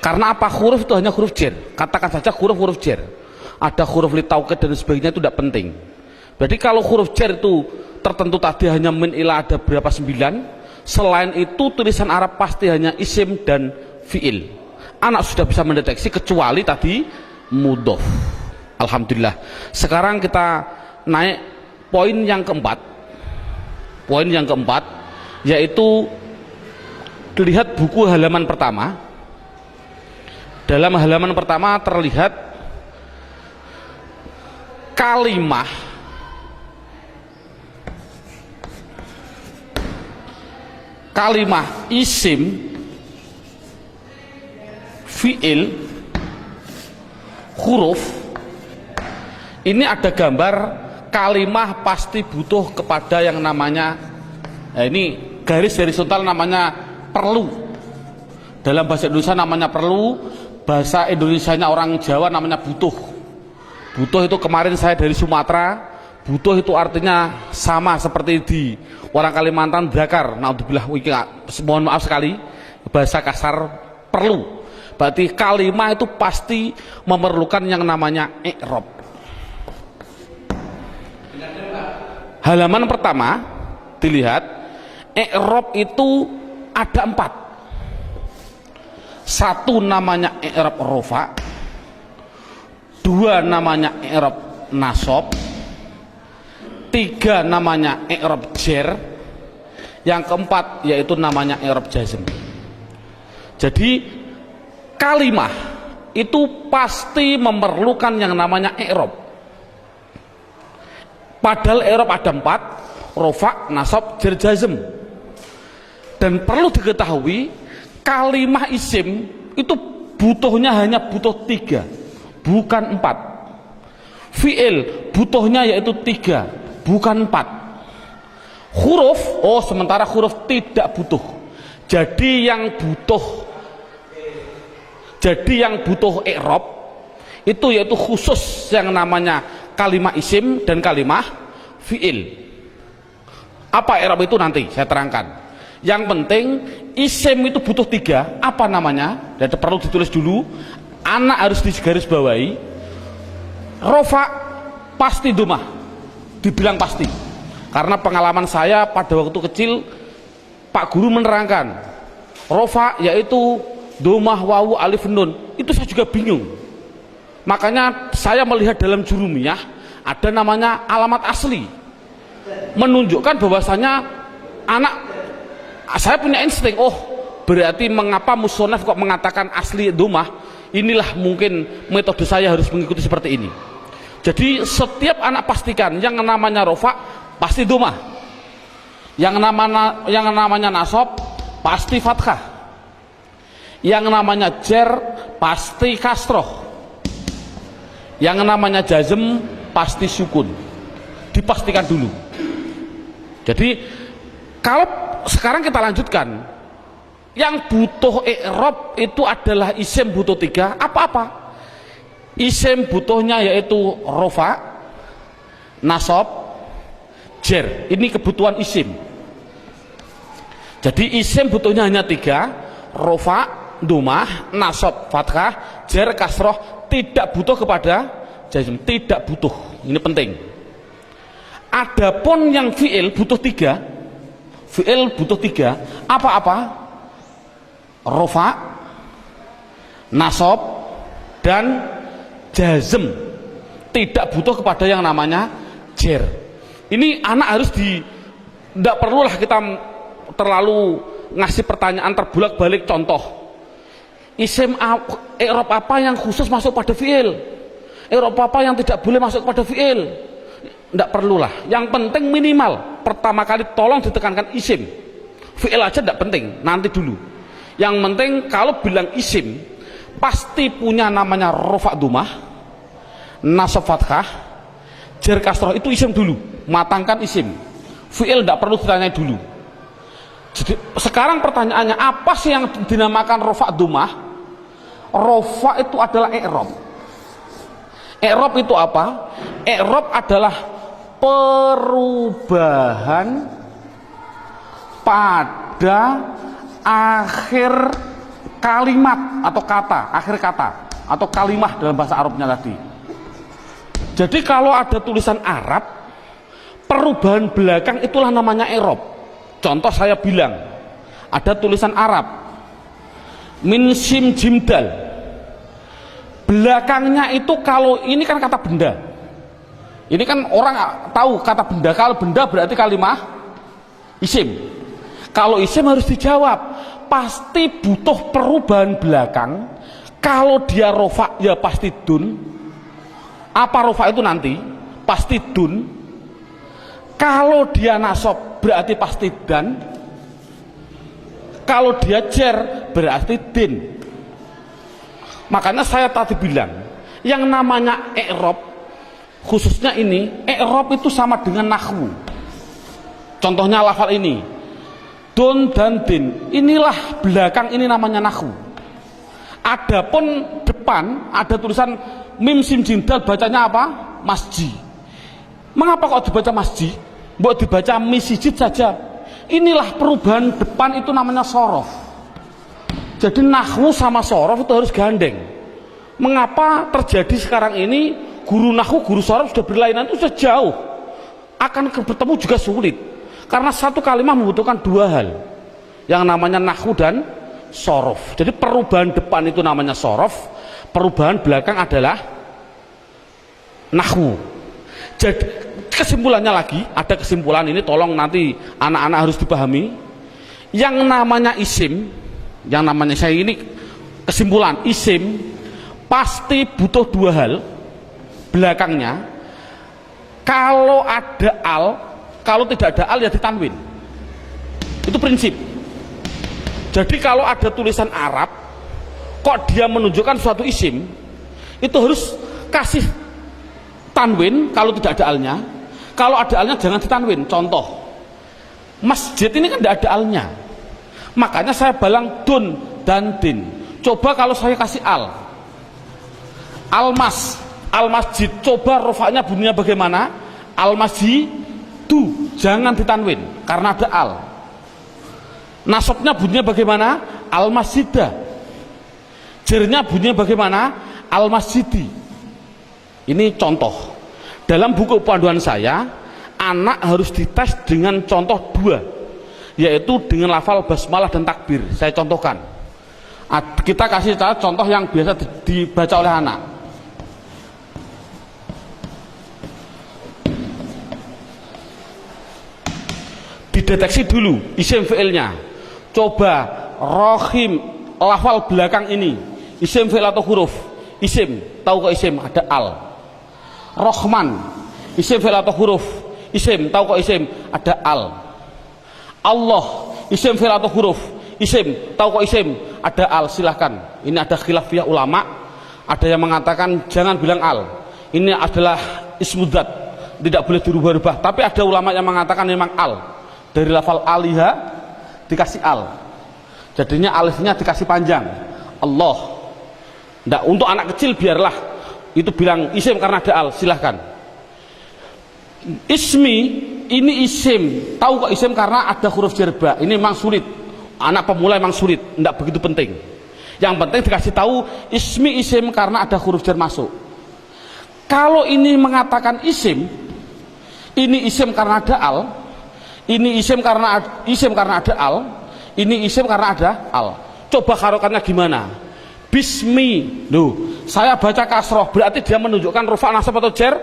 Karena apa? Huruf itu hanya huruf jar. Katakan saja huruf jar. Ada huruf li taukid dan sebagainya, itu tidak penting. Berarti kalau huruf jar itu tertentu tadi hanya min ila ada berapa 9. Selain itu tulisan Arab pasti hanya isim dan fiil. Anak sudah bisa mendeteksi kecuali tadi mudhof. Alhamdulillah. Sekarang kita naik poin yang keempat. Poin yang keempat yaitu lihat buku halaman pertama. Dalam halaman pertama terlihat kalimah isim, fiil, huruf. Ini ada gambar kalimah pasti butuh kepada yang namanya, ini garis horizontal namanya perlu. Dalam bahasa Indonesia namanya perlu, bahasa Indonesianya orang Jawa namanya butuh. Butuh itu kemarin saya dari Sumatera, butuh itu artinya sama seperti di orang Kalimantan dakar. Naudzubillah, mohon maaf sekali bahasa kasar perlu. Berarti kalimah itu pasti memerlukan yang namanya i'rab. Halaman pertama dilihat i'rab itu ada 4. Satu namanya i'rab rofa, 2 namanya i'rab nasab, 3 namanya i'rab jar, yang keempat yaitu namanya i'rab jazm. Jadi kalimah itu pasti memerlukan yang namanya i'rab. Padahal i'rab ada 4, rofa, nasab, jar, jazm. Dan perlu diketahui kalimah isim itu butuhnya hanya butuh 3, bukan 4. Fi'il butuhnya yaitu 3, bukan 4. Huruf, sementara huruf tidak butuh. Jadi yang butuh i'rab itu yaitu khusus yang namanya kalimah isim dan kalimah fi'il. Apa i'rab itu nanti saya terangkan. Yang penting isim itu butuh 3. Apa namanya? Dan perlu ditulis dulu. Anak harus digarisbawahi. Rofa pasti domah. Dibilang pasti. Karena pengalaman saya pada waktu kecil, Pak Guru menerangkan rofa yaitu domah, wawu, alif, nun. Itu saya juga bingung. Makanya saya melihat dalam jurumiyah ada namanya alamat asli, menunjukkan bahwasanya anak, saya punya insting, oh berarti mengapa musonaf kok mengatakan asli domah, inilah mungkin metode saya harus mengikuti seperti ini. Jadi setiap anak pastikan yang namanya rofa pasti domah, yang namanya nasab pasti fathah, yang namanya jer pasti kasroh, yang namanya jazm pasti sukun. Dipastikan dulu. Jadi kalau sekarang kita lanjutkan, yang butuh i'rab itu adalah isim butuh 3. Apa-apa? Isim butuhnya yaitu rofa, nasab, jer. Ini kebutuhan isim. Jadi isim butuhnya hanya 3: rofa, domah, nasab, fathah, jer, kasroh. Tidak butuh kepada jazm, tidak butuh. Ini penting. Adapun yang fi'il butuh 3. Fi'il butuh 3. Apa-apa? Rofa, nasab, dan jazm. Tidak butuh kepada yang namanya jer. Ini anak harus tidak perlulah kita terlalu ngasih pertanyaan terbulak-balik. Contoh, isim i'rab apa yang khusus masuk pada fi'il, i'rab apa yang tidak boleh masuk pada fi'il, tidak perlulah. Yang penting minimal pertama kali tolong ditekankan isim. Fi'il aja tidak penting, nanti dulu. Yang penting kalau bilang isim pasti punya namanya rofa domah, nasab fathah, jer kasroh. Itu isim dulu, matangkan isim. Fi'il tidak perlu ditanya dulu. Jadi sekarang pertanyaannya, apa sih yang dinamakan rofa domah? Rofa itu adalah i'rab. I'rab itu apa? I'rab adalah perubahan pada akhir kalimat atau kata, akhir kata atau kalimah dalam bahasa Arabnya tadi. Jadi kalau ada tulisan Arab, perubahan belakang itulah namanya i'rab. Contoh saya bilang, ada tulisan Arab min sim jim dal, belakangnya itu, kalau ini kan kata benda, ini kan orang tahu kata benda. Kalau benda berarti kalimah isim. Kalau isim harus dijawab, pasti butuh perubahan belakang. Kalau dia rofa ya pasti dun. Apa rofa itu nanti? Pasti dun. Kalau dia nasab berarti pasti dan. Kalau dia jer berarti din. Makanya saya tadi bilang, yang namanya i'rab, khususnya ini, i'rab itu sama dengan nahwu. Contohnya lafal ini, dun dan din. Inilah belakang, ini namanya nahwu. Adapun depan ada tulisan mim sim jim dal, bacanya apa? Masji. Mengapa kok dibaca masji? Mbok dibaca misijid saja. Inilah perubahan depan, itu namanya sorof. Jadi nahwu sama sorof itu harus gandeng. Mengapa terjadi sekarang ini guru nahwu, guru sorof sudah berlainan, itu sudah jauh, akan bertemu juga sulit. Karena satu kalimat membutuhkan 2 hal, yang namanya nahwu dan sorof. Jadi perubahan depan itu namanya sorof, perubahan belakang adalah nahwu. Jadi kesimpulannya lagi, ada kesimpulan ini, tolong nanti anak-anak harus dipahami. Yang namanya isim, yang namanya, saya ini kesimpulan, isim pasti butuh 2 hal belakangnya. Kalau ada al, kalau tidak ada al ya ditanwin. Itu prinsip. Jadi kalau ada tulisan Arab kok dia menunjukkan suatu isim, itu harus kasih tanwin kalau tidak ada alnya. Kalau ada alnya jangan ditanwin. Contoh, masjid ini kan tidak ada alnya, makanya saya balang dun dan din. Coba kalau saya kasih al, almas, Al-masjid, coba rofaknya bunyinya bagaimana? Al-masjidu, jangan ditanwin karena ada al. Nasabnya bunyinya bagaimana? Al-masjidah. Jernya bunyinya bagaimana? Al-masjidi. Ini contoh. Dalam buku panduan saya, anak harus dites dengan contoh 2, yaitu dengan lafal basmalah dan takbir. Saya contohkan. Kita kasih contoh yang biasa dibaca oleh anak. Dideteksi dulu isim fi'ilnya. Coba rohim, lafal belakang ini isim fi'il atau huruf? Isim, tahu kok isim? Ada al. Rohman, isim fi'il atau huruf? Isim, tahu kok isim? Ada al. Allah, isim fi'il atau huruf? Isim, tahu kok isim? Ada al. Silahkan. Ini ada khilafiyah ulama. Ada yang mengatakan jangan bilang al. Ini adalah ismudzat, tidak boleh dirubah-rubah. Tapi ada ulama yang mengatakan memang al. Dari lafal aliha dikasih al, jadinya alifnya dikasih panjang. Allah. Nggak, untuk anak kecil biarlah itu bilang isim karena ada al, silahkan. Ismi, ini isim, tahu kok isim karena ada huruf jerba. Ini memang sulit, anak pemula memang sulit, nggak begitu penting. Yang penting dikasih tahu ismi isim karena ada huruf jar masuk. Kalau ini mengatakan isim, ini isim karena ada al, ini isim karena ada al, ini isim karena ada al. Coba harokannya gimana? Bismi, loh, saya baca kasroh, berarti dia menunjukkan rufa nasab atau jer?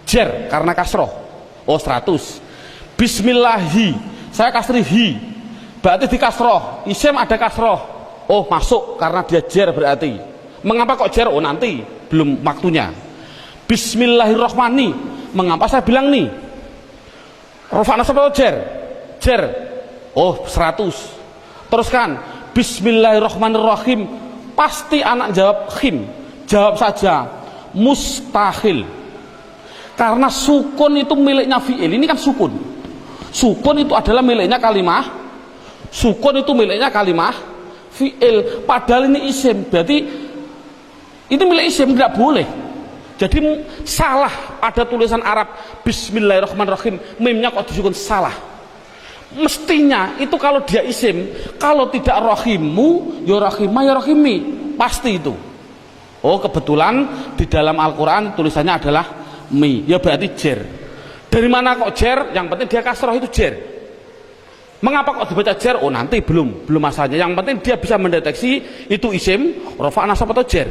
Jer, karena kasroh. Oh 100. Bismillahi, saya kasri hi, berarti di kasroh. Isim ada kasroh. Oh masuk karena dia jer berarti. Mengapa kok jer? Oh nanti, belum waktunya. Bismillahirrohmani, mengapa saya bilang nih? Rufa nasab atau jer? Jer. Oh 100. Teruskan. Bismillahirrahmanirrahim. Pasti anak jawab khim. Jawab saja mustahil. Karena sukun itu miliknya fi'il. Ini kan sukun. Sukun itu adalah miliknya kalimah. Sukun itu miliknya kalimah fi'il. Padahal ini isim. Berarti ini milik isim, tidak boleh. Jadi salah pada tulisan Arab Bismillahirrahmanirrahim, mimnya kok disukun, salah. Mestinya itu kalau dia isim, kalau tidak rohimu ya rohimah ya rohimi, pasti itu. Oh kebetulan di dalam Al-Quran tulisannya adalah mi, ya berarti jer. Dari mana kok jer? Yang penting dia kasroh itu jer. Mengapa kok dibaca jer? Oh nanti belum masanya. Yang penting dia bisa mendeteksi itu isim, rofa nasab atau jer.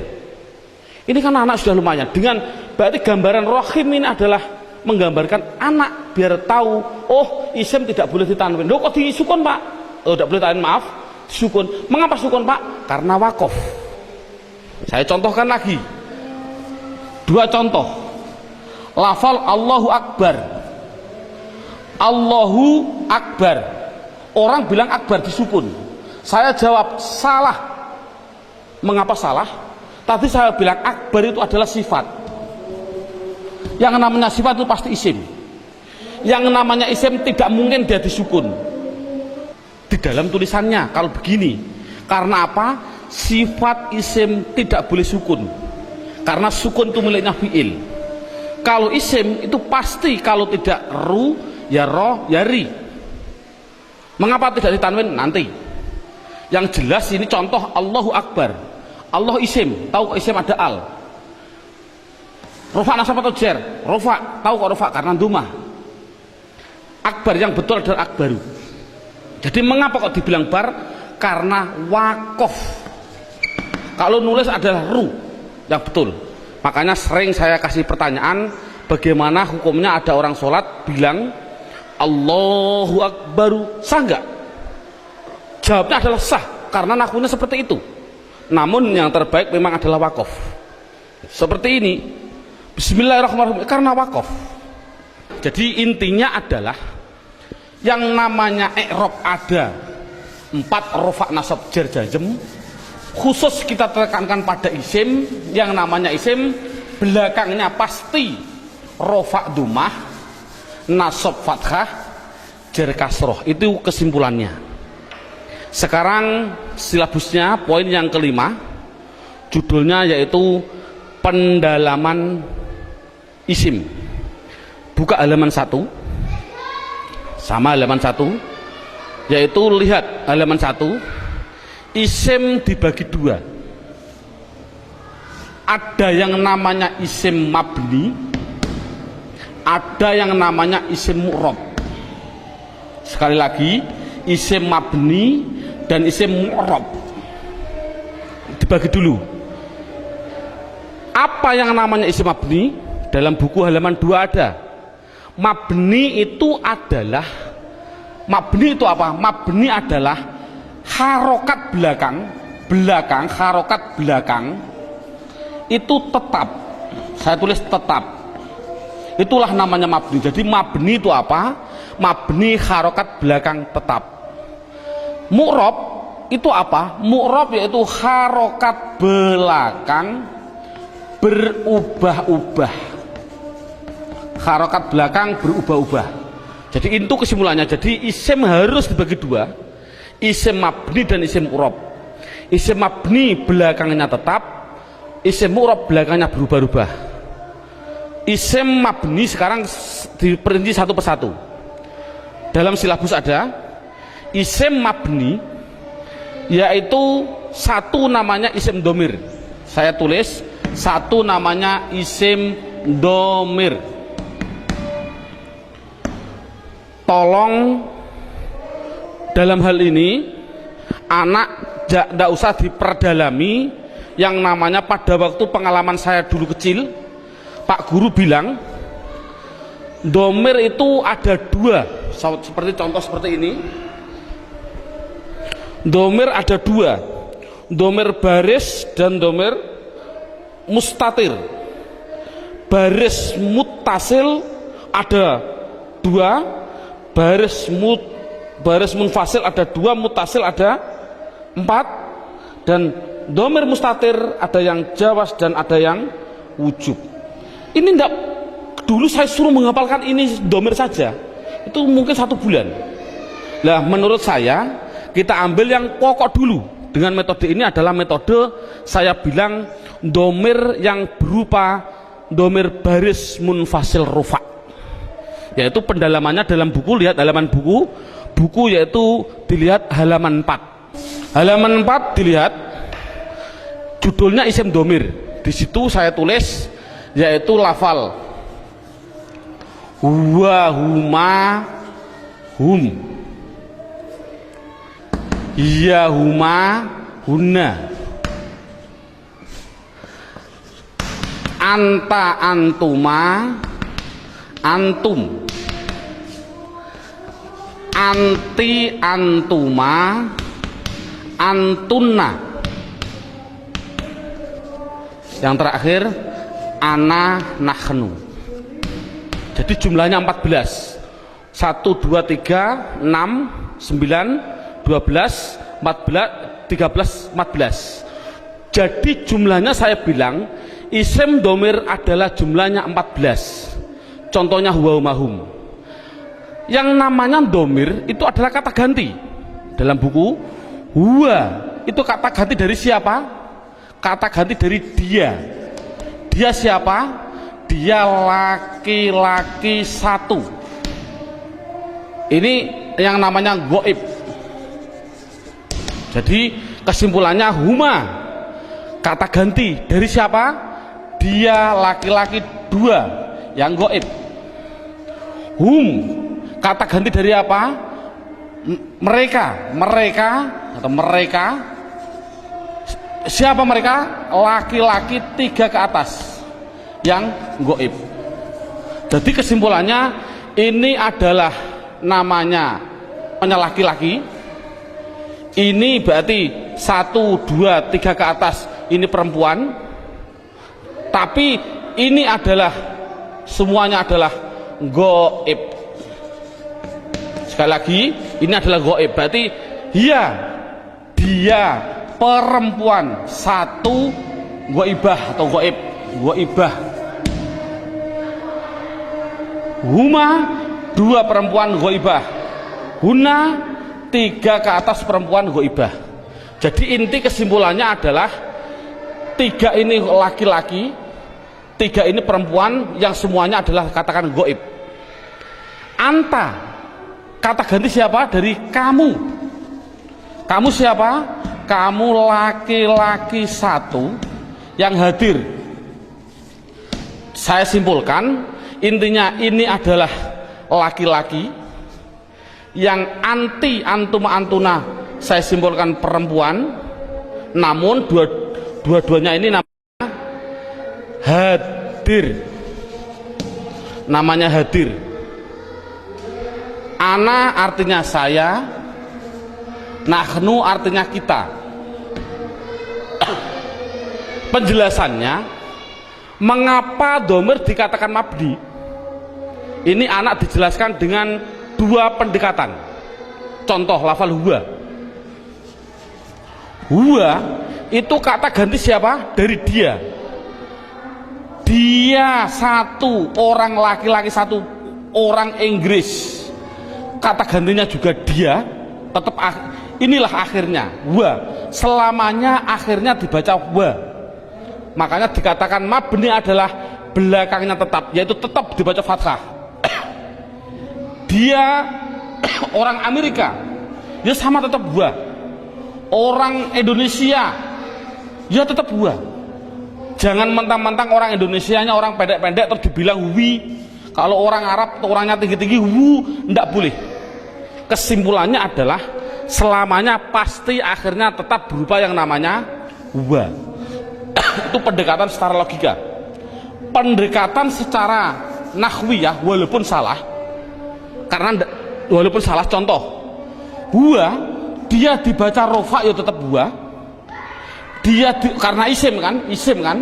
Ini kan anak sudah lumayan. Dengan berarti gambaran rohim ini adalah menggambarkan anak biar tahu, oh isim tidak boleh ditanwin. Loh kok disukun pak? Oh tidak boleh ditanwin, maaf, sukun. Mengapa sukun pak? Karena wakof. Saya contohkan lagi 2 contoh. Lafal Allahu Akbar. Allahu Akbar. Orang bilang akbar disukun. Saya jawab salah. Mengapa salah? Tadi saya bilang akbar itu adalah sifat. Yang namanya sifat itu pasti isim. Yang namanya isim tidak mungkin dia disukun. Di dalam tulisannya kalau begini. Karena apa? Sifat isim tidak boleh sukun. Karena sukun itu miliknya fi'il. Kalau isim itu pasti kalau tidak ru ya roh ya ri. Mengapa tidak ditanwin? Nanti. Yang jelas ini contoh Allahu Akbar. Allah isim, tahu kok isim ada al. Rofa nasab atau jer? Rofa, tahu kok rofa karena dumah. Akbar yang betul adalah akbaru. Jadi mengapa kok dibilang bar? Karena wakof. Kalau nulis adalah ru yang betul. Makanya sering saya kasih pertanyaan, bagaimana hukumnya ada orang sholat bilang Allahu Akbaru, sah nggak? Jawabnya adalah sah karena nakunya seperti itu. Namun yang terbaik memang adalah wakof. Seperti ini. Bismillahirrahmanirrahim karena wakof. Jadi intinya adalah yang namanya i'rab ada 4 rofa nasab jar jazm. Khusus kita tekankan pada isim. Yang namanya isim belakangnya pasti rofa dumah, nasab fathah, jar kasroh. Itu kesimpulannya. Sekarang silabusnya poin yang kelima, judulnya yaitu pendalaman isim. Buka halaman 1, sama halaman 1, yaitu lihat halaman 1, isim dibagi 2. Ada yang namanya isim mabni, ada yang namanya isim mu'rab. Sekali lagi, isim mabni dan isim mu'rab dibagi dulu. Apa yang namanya isim mabni? Dalam buku halaman 2 ada. Mabni itu adalah, mabni itu apa? Mabni adalah harokat belakang, harokat belakang itu tetap. Saya tulis tetap. Itulah namanya mabni. Jadi mabni itu apa? Mabni harokat belakang tetap. Mu'rab itu apa? Mu'rab yaitu harokat belakang berubah-ubah. Harokat belakang berubah-ubah. Jadi itu kesimpulannya. Jadi isim harus dibagi 2, isim mabni dan isim mu'rab. Isim mabni belakangnya tetap, isim mu'rab belakangnya berubah-ubah. Isim mabni sekarang diperinci satu persatu. Dalam silabus ada isim mabni, yaitu satu namanya isim domir. Saya tulis satu namanya isim domir. Tolong dalam hal ini anak tidak usah diperdalami. Yang namanya pada waktu pengalaman saya dulu kecil, Pak Guru bilang domir itu ada 2, seperti contoh seperti ini. Domir ada 2, domir baris dan domir mustatir. Baris muttasil ada 2, baris munfasil ada 2, muttasil ada 4, dan domir mustatir ada yang jawas dan ada yang wujub. Ini enggak, dulu saya suruh menghafalkan ini domir saja, itu mungkin 1 bulan. Lah menurut saya kita ambil yang pokok dulu. Dengan metode ini adalah metode saya bilang domir yang berupa domir baris munfasil rufa, yaitu pendalamannya dalam buku. Lihat halaman buku yaitu dilihat halaman 4. Halaman 4 dilihat judulnya isim domir. Di situ saya tulis yaitu lafal huwa, huma, hum, iya, huma, hunna, anta, antuma, antum, anti, antuma, antunna. Yang terakhir ana, nahnu. Jadi jumlahnya 14. 1, 2, 3, 6, 9, 12, 14, 13, 14. Jadi jumlahnya saya bilang isim domir adalah jumlahnya 14. Contohnya huwa, mahum. Yang namanya domir itu adalah kata ganti. Dalam buku huwa itu kata ganti dari siapa? Kata ganti dari dia. Dia siapa? Dia laki-laki 1. Ini yang namanya goib. Jadi kesimpulannya huma kata ganti dari siapa? Dia laki-laki 2 yang goib. Hum kata ganti dari apa? Mereka atau mereka. Siapa mereka? Laki-laki 3 ke atas yang goib. Jadi kesimpulannya ini adalah namanya laki-laki. Ini berarti 1, 2, 3 ke atas ini perempuan. Tapi ini adalah semuanya adalah goib. Sekali lagi ini adalah goib. Berarti dia perempuan 1 goibah atau goib. Goibah. Huma 2 perempuan goibah. Huna 3 ke atas perempuan goibah. Jadi inti kesimpulannya adalah 3 ini laki-laki, Tiga ini perempuan yang semuanya adalah katakan goib. Anta, kata ganti siapa? Dari kamu. Kamu siapa? Kamu laki-laki satu yang hadir. Saya simpulkan, intinya ini adalah laki-laki yang anti antuma antuna. Saya simpulkan perempuan, namun dua-duanya ini namanya hadir. Namanya hadir. Ana artinya saya, nahnu artinya kita. Penjelasannya, mengapa dhamir dikatakan mabni? Ini anak dijelaskan dengan dua pendekatan. Contoh lafal huwa. Huwa itu kata ganti siapa? Dari dia. Dia satu, orang laki-laki satu, orang Inggris. Kata gantinya juga dia, tetap inilah akhirnya wa. Selamanya akhirnya dibaca wa. Makanya dikatakan mabni adalah belakangnya tetap, yaitu tetap dibaca fathah. Dia orang Amerika, ya sama tetap wa. Orang Indonesia, ya tetap wa. Jangan mentang-mentang orang Indonesianya orang pendek-pendek terus dibilang wi. Kalau orang Arab orangnya tinggi-tinggi wu, tidak boleh. Kesimpulannya adalah selamanya pasti akhirnya tetap berupa yang namanya wa. Itu pendekatan secara logika. Pendekatan secara nahwiyah walaupun salah, karena walaupun salah, contoh huwa dia dibaca rofa ya tetap huwa. Dia karena isim kan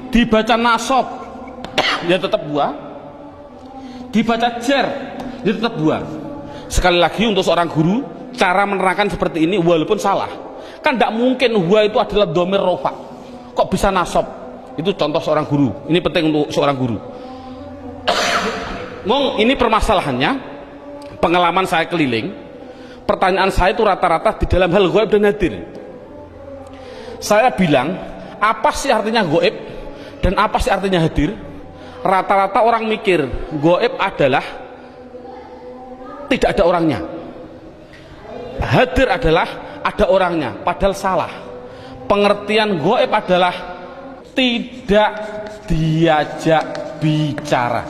dibaca nasab ya tetap huwa, dibaca jar ya tetap huwa. Sekali lagi untuk seorang guru cara menerangkan seperti ini walaupun salah, kan tidak mungkin huwa itu adalah dhamir rofa kok bisa nasab. Itu contoh seorang guru, ini penting untuk seorang guru. Ngong, ini permasalahannya pengalaman saya keliling, pertanyaan saya itu rata-rata di dalam hal gaib dan hadir. Saya bilang, apa sih artinya gaib dan apa sih artinya hadir? Rata-rata orang mikir gaib adalah tidak ada orangnya, hadir adalah ada orangnya, padahal salah. Pengertian gaib adalah tidak diajak bicara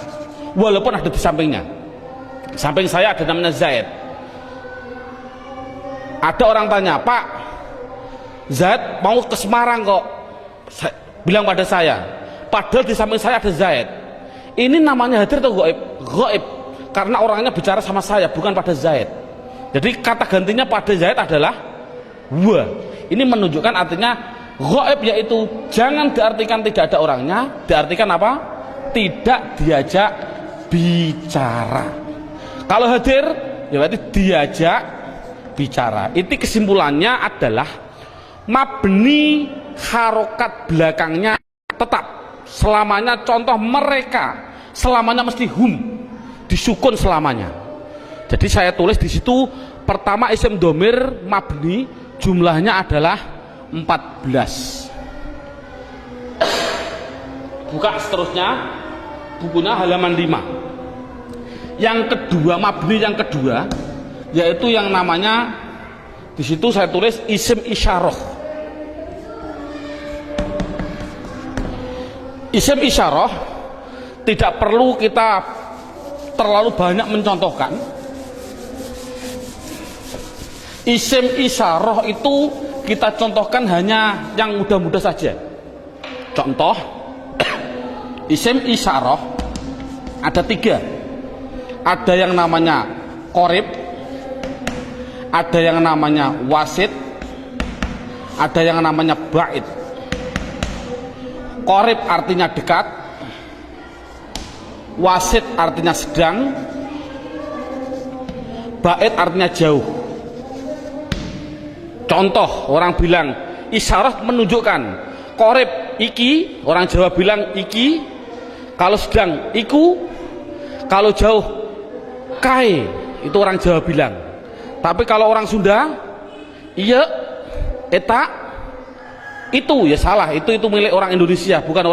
walaupun ada di sampingnya. Samping saya ada namanya Zaid. Ada orang tanya, Pak Zaid mau ke Semarang kok, bilang pada saya, padahal di samping saya ada Zaid. Ini namanya hadir atau gaib? Gaib, karena orangnya bicara sama saya, bukan pada Zaid. Jadi kata gantinya pada Zaid adalah wa. Ini menunjukkan artinya gaib, yaitu jangan diartikan tidak ada orangnya, diartikan apa? Tidak diajak bicara. Kalau hadir ya berarti diajak bicara. Itu kesimpulannya adalah mabni harokat belakangnya tetap selamanya. Contoh mereka selamanya mesti hum, disukun selamanya. Jadi saya tulis di situ pertama isim domir mabni jumlahnya adalah 14. Buka seterusnya bukunya halaman 5. Yang kedua, mabni yang kedua yaitu yang namanya di situ saya tulis isim isyarah. Isim isyarah tidak perlu kita terlalu banyak mencontohkan. Isim isyarah itu kita contohkan hanya yang mudah-mudah saja. Contoh isim isyarah ada 3. Ada yang namanya qorib, ada yang namanya wasit, ada yang namanya ba'id. Qorib artinya dekat, wasit artinya sedang, ba'id artinya jauh. Contoh orang bilang isyarat menunjukkan qorib iki, orang Jawa bilang iki, kalau sedang iku, kalau jauh kai, itu orang Jawa bilang. Tapi kalau orang Sunda iya eta itu ya salah, itu milik orang Indonesia, bukan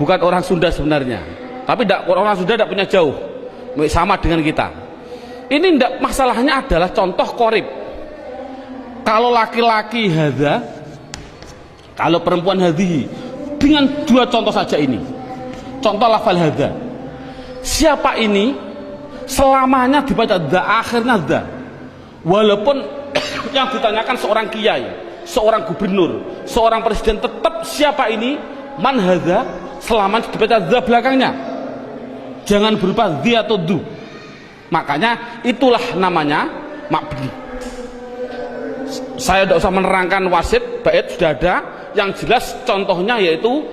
bukan orang Sunda sebenarnya, tapi orang Sunda tidak punya jauh, sama dengan kita. Ini tidak, masalahnya adalah contoh korib. Kalau laki-laki hadza, kalau perempuan hadhihi, dengan dua contoh saja ini. Contoh lafal hadza. Siapa ini? Selamanya dibaca dza, akhirnya dza. Walaupun yang ditanyakan seorang kiai, seorang gubernur, seorang presiden, tetap siapa ini? Man hadza, selamanya dibaca dza belakangnya. Jangan berupa dzi atau du. Makanya itulah namanya mabni. Saya tidak usah menerangkan wasit, bait sudah ada. Yang jelas contohnya yaitu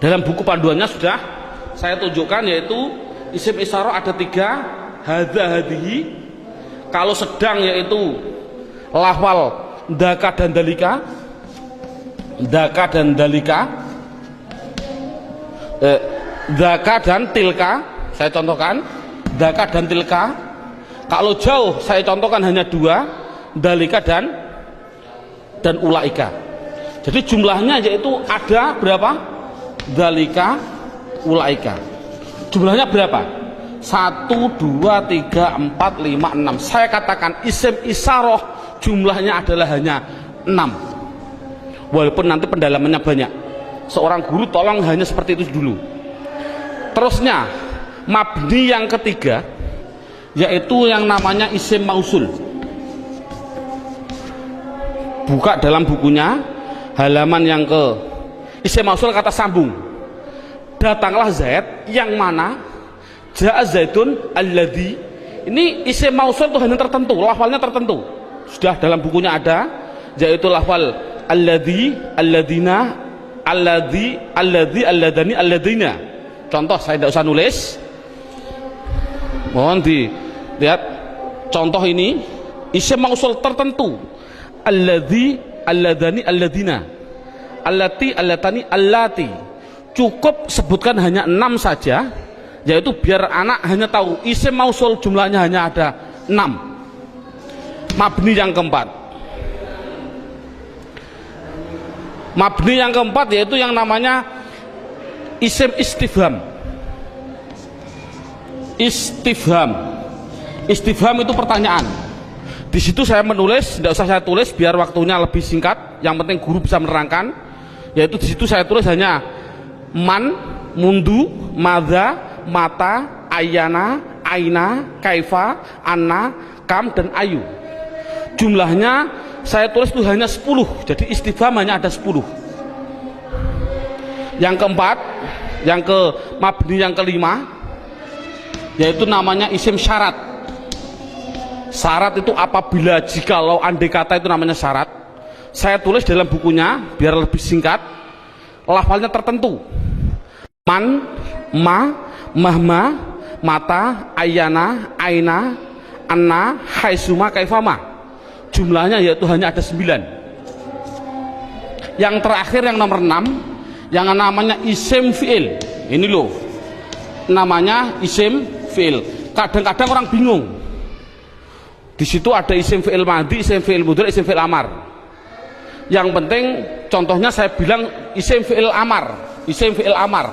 dalam buku panduannya sudah saya tunjukkan, yaitu isim isyarah ada 3, hadza hadhihi. Kalau sedang yaitu lafal daka dan dalika, daka dan dalika, daka dan tilka. Saya contohkan daka dan tilka. Kalau jauh saya contohkan hanya 2, dalika dan ulaika. Jadi jumlahnya yaitu ada berapa? Dalika, ulaika. Jumlahnya berapa? 1, 2, 3, 4, 5, 6. Saya katakan isim isyarah jumlahnya adalah hanya 6. Walaupun nanti pendalamannya banyak. Seorang guru tolong hanya seperti itu dulu. Terusnya mabni yang ketiga yaitu yang namanya isim mausul. Buka dalam bukunya halaman yang ke isim mausul, kata sambung. Datanglah Zaid, yang mana ja'a Zaidun alladhi. Ini isim mausul itu hanya tertentu, lafalnya tertentu. Sudah dalam bukunya ada, yaitu lafal alladhi, alladina, alladhi, alladhi, alladani, alladina. Contoh saya tidak usah nulis, mohon dilihat contoh ini. Isim mausul tertentu, alladhi, alladani, alladina, allati, allatani, allati. Cukup sebutkan hanya 6 saja, yaitu biar anak hanya tahu isim mausul jumlahnya hanya ada 6. Mabni yang keempat, mabni yang keempat yaitu yang namanya isim istifham. Istifham, istifham itu pertanyaan. Di situ saya menulis, tidak usah saya tulis biar waktunya lebih singkat. Yang penting guru bisa menerangkan. Yaitu di situ saya tulis hanya man, mundu, madza, mata, ayana, aina, kaifa, anna, kam, dan ayu. Jumlahnya saya tulis itu hanya 10. Jadi istifham hanya ada 10. Yang keempat, yang ke mabni yang kelima, yaitu namanya isim syarat. Syarat itu apabila, jikalau, andai kata, itu namanya syarat. Saya tulis dalam bukunya biar lebih singkat. Lafalnya tertentu. Man, ma, mahma, mata, ayana, aina, anna, haisuma, kaifama. Jumlahnya yaitu hanya ada 9. Yang terakhir yang nomor 6, yang namanya isim fi'il. Ini loh, namanya isim fi'il. Kadang-kadang orang bingung. Di situ ada isim fi'il madhi, isim fi'il mudhari, isim fi'il amar. Yang penting contohnya saya bilang isim fi'il amar, isim fi'il amar.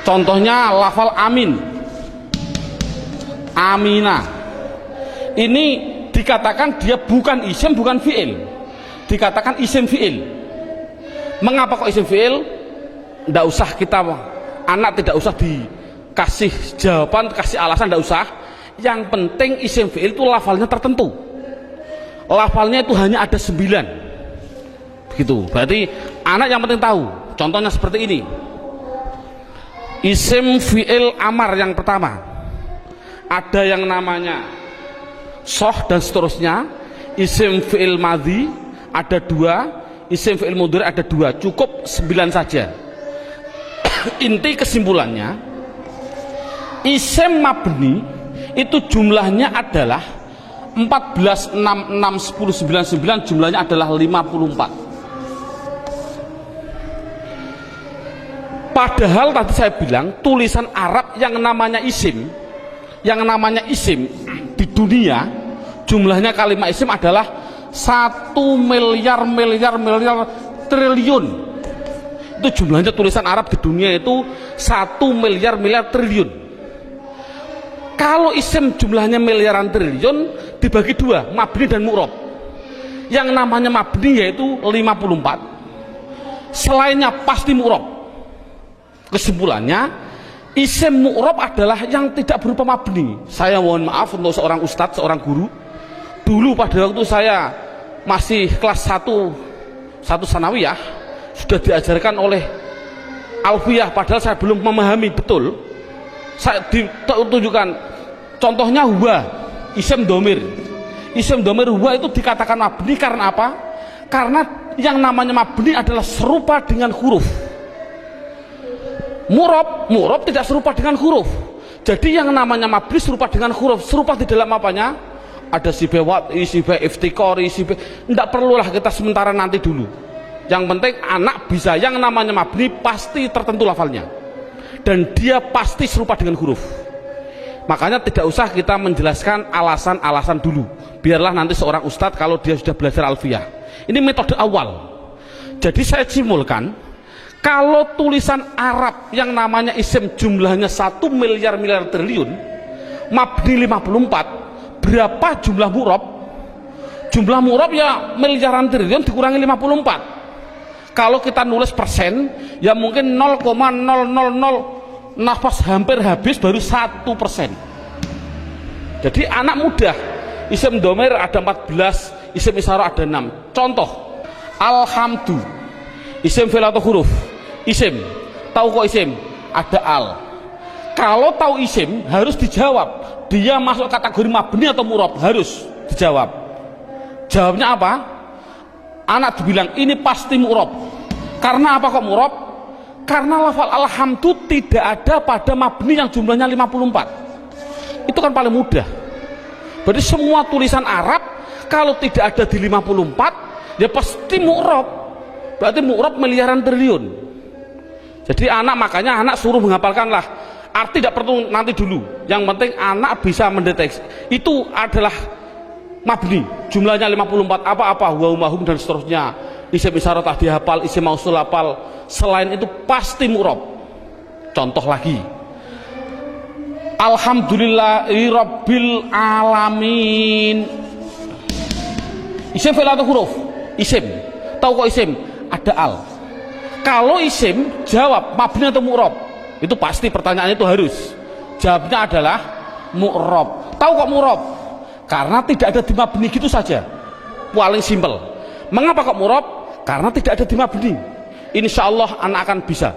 Contohnya lafal amin, amina. Ini dikatakan dia bukan isim, bukan fi'il. Dikatakan isim fi'il. Mengapa kok isim fi'il? Tidak usah kita, anak tidak usah dikasih jawaban, kasih alasan, tidak usah. Yang penting isim fi'il itu lafalnya tertentu. Lafalnya itu hanya ada 9. Begitu. Berarti anak yang penting tahu. Contohnya seperti ini. Isim fi'il amar yang pertama. Ada yang namanya soh dan seterusnya. Isim fi'il madhi ada 2. Isim fi'il mudhari ada 2. Cukup 9 saja. Inti kesimpulannya, isim mabni itu jumlahnya adalah 14, 6, 6, 10, 9, 9, jumlahnya adalah 54. Padahal tadi saya bilang tulisan Arab yang namanya isim di dunia jumlahnya kalimat isim adalah 1 miliar triliun. Itu jumlahnya tulisan Arab di dunia itu 1 miliar triliun. Kalau isim jumlahnya miliaran triliun dibagi dua, mabni dan mu'rob. Yang namanya mabni yaitu 54, selainnya pasti mu'rob. Kesimpulannya, isim mu'rob adalah yang tidak berupa mabni. Saya mohon maaf untuk seorang ustadz, seorang guru. Dulu pada waktu saya masih kelas 1 sanawiyah, sudah diajarkan oleh alfiyah, padahal saya belum memahami betul. Saya ditunjukkan contohnya huwa, isim domir. Isim domir huwa itu dikatakan mabni karena apa? Karena yang namanya mabni adalah serupa dengan huruf. Mu'rob tidak serupa dengan huruf. Jadi yang namanya mabni serupa dengan huruf. Serupa di dalam apanya? Ada sibah wad'i, sibah iftikori, sibah. Tidak perlulah kita sementara, nanti dulu. Yang penting anak bisa, yang namanya mabni pasti tertentu lafalnya, dan dia pasti serupa dengan huruf. Makanya tidak usah kita menjelaskan alasan-alasan dulu, biarlah nanti seorang ustadz kalau dia sudah belajar alfiyah. Ini metode awal. Jadi saya simpulkan, kalau tulisan Arab yang namanya isim jumlahnya 1 miliar triliun, mabni 54, berapa jumlah mu'rob? Jumlah mu'rob ya miliaran triliun dikurangi 54. Kalau kita nulis persen, ya mungkin 0,000 nafas hampir habis baru 1%. Jadi anak mudah. Isim domir ada 14, isim isyarah ada 6. Contoh, alhamdu, isim fi'il atau huruf? Isim. Tahu kok isim? Ada al. Kalau tahu isim harus dijawab, dia masuk kategori mabni atau mu'rob, harus dijawab. Jawabnya apa? Anak dibilang ini pasti mu'rob. Karena apa kok mu'rob? Karena lafal alhamdu tidak ada pada mabni yang jumlahnya 54. Itu kan paling mudah. Berarti semua tulisan Arab kalau tidak ada di 54 ya pasti mu'rob. Berarti mu'rob miliaran triliun. Jadi makanya anak suruh menghafalkanlah. Arti tidak perlu nanti dulu. Yang penting anak bisa mendeteksi. Itu adalah mabni, jumlahnya 54, apa-apa, wa dan seterusnya. Isim isyarah tak dihafal, isim mausul hafal. Selain itu pasti mu'rob. Contoh lagi, alhamdulillahirabbil alamin. Isim fi'il atau huruf? Isim. Tahu kok isim? Ada al. Kalau isim, jawab mabni atau mu'rob? Itu pasti pertanyaan itu harus. Jawabnya adalah mu'rob. Tahu kok mu'rob? Karena tidak ada di mabni, gitu saja. Paling simpel. Mengapa kok mu'rob? Karena tidak ada di mabni. Insya Allah anak akan bisa.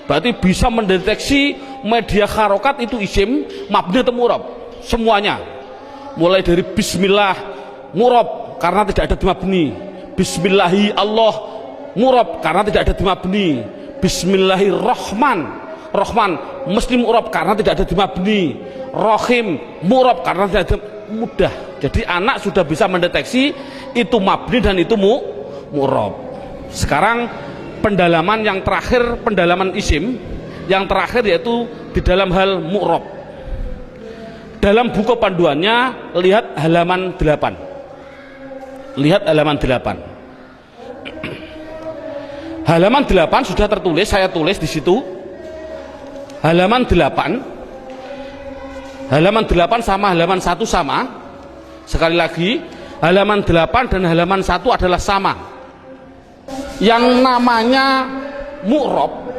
Berarti bisa mendeteksi media harokat itu isim, mabni atau mu'rob. Semuanya. Mulai dari bismillah, mu'rob karena tidak ada di mabni. Bismillahi Allah, mu'rob karena tidak ada di mabni. Bismillahirrahman, Rahman mesti mu'rob karena tidak ada di mabni. Rahim, mu'rob karena tidak ada. Mudah. Jadi anak sudah bisa mendeteksi itu mabni dan itu mu'rob. Sekarang pendalaman yang terakhir, pendalaman isim yang terakhir yaitu di dalam hal mu'rob. Dalam buku panduannya lihat halaman 8. Lihat halaman 8. Halaman 8 sudah tertulis, saya tulis di situ. Halaman 8. Halaman 8 sama halaman 1 sama. Sekali lagi, halaman 8 dan halaman 1 adalah sama. Yang namanya mu'rob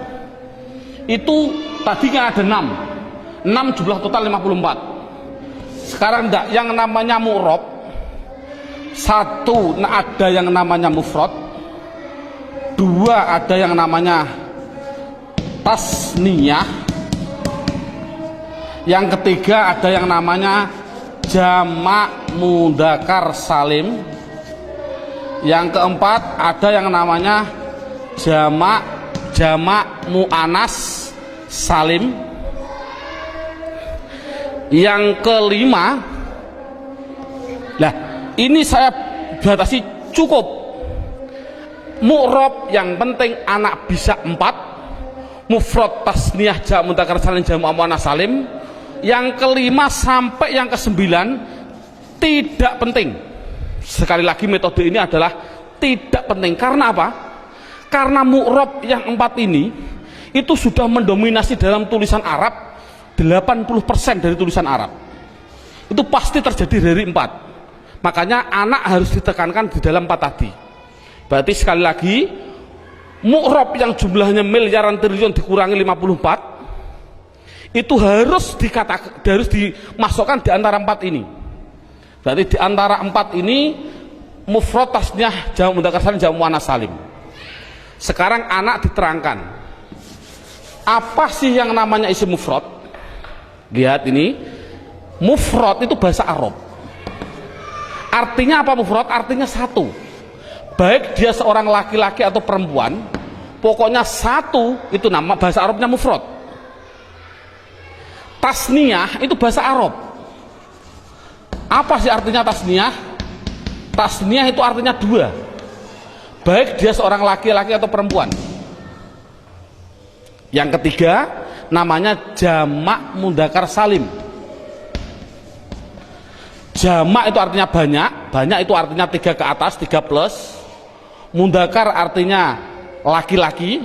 itu tadi kan ada 6 jumlah total 54. Sekarang enggak, yang namanya mu'rob 1 ada yang namanya mufrad, 2 ada yang namanya tasniyah, yang ketiga ada yang namanya jamak mudzakkar salim, yang keempat ada yang namanya jamak muannas salim, yang kelima, lah ini saya batasi cukup mu'rob yang penting anak bisa 4, mufrad tasniyah jamak mudzakkar salim jamak muannas salim. Yang kelima sampai yang ke-9 tidak penting. Sekali lagi metode ini adalah tidak penting. Karena apa? Karena mu'rob yang 4 ini itu sudah mendominasi dalam tulisan Arab, 80% dari tulisan Arab itu pasti terjadi dari 4. Makanya anak harus ditekankan di dalam 4 tadi. Berarti sekali lagi, mu'rob yang jumlahnya miliaran triliun dikurangi 54 itu harus dimasukkan di antara 4 ini. Berarti di antara 4 ini mufrad, tasniyah, jamak mudzakkar salim, jamak muannats salim. Sekarang anak diterangkan apa sih yang namanya isim mufrad. Lihat ini, mufrad itu bahasa Arab. Artinya apa mufrad? Artinya satu, baik dia seorang laki-laki atau perempuan, pokoknya satu, itu nama bahasa Arabnya mufrad. Tasniyah itu bahasa Arab. Apa sih artinya tasniyah? Tasniyah itu artinya 2, baik dia seorang laki-laki atau perempuan. Yang ketiga namanya jamak mudzakkar salim. Jamak itu artinya banyak, banyak itu artinya 3 ke atas, 3 plus. Mudzakkar artinya laki-laki,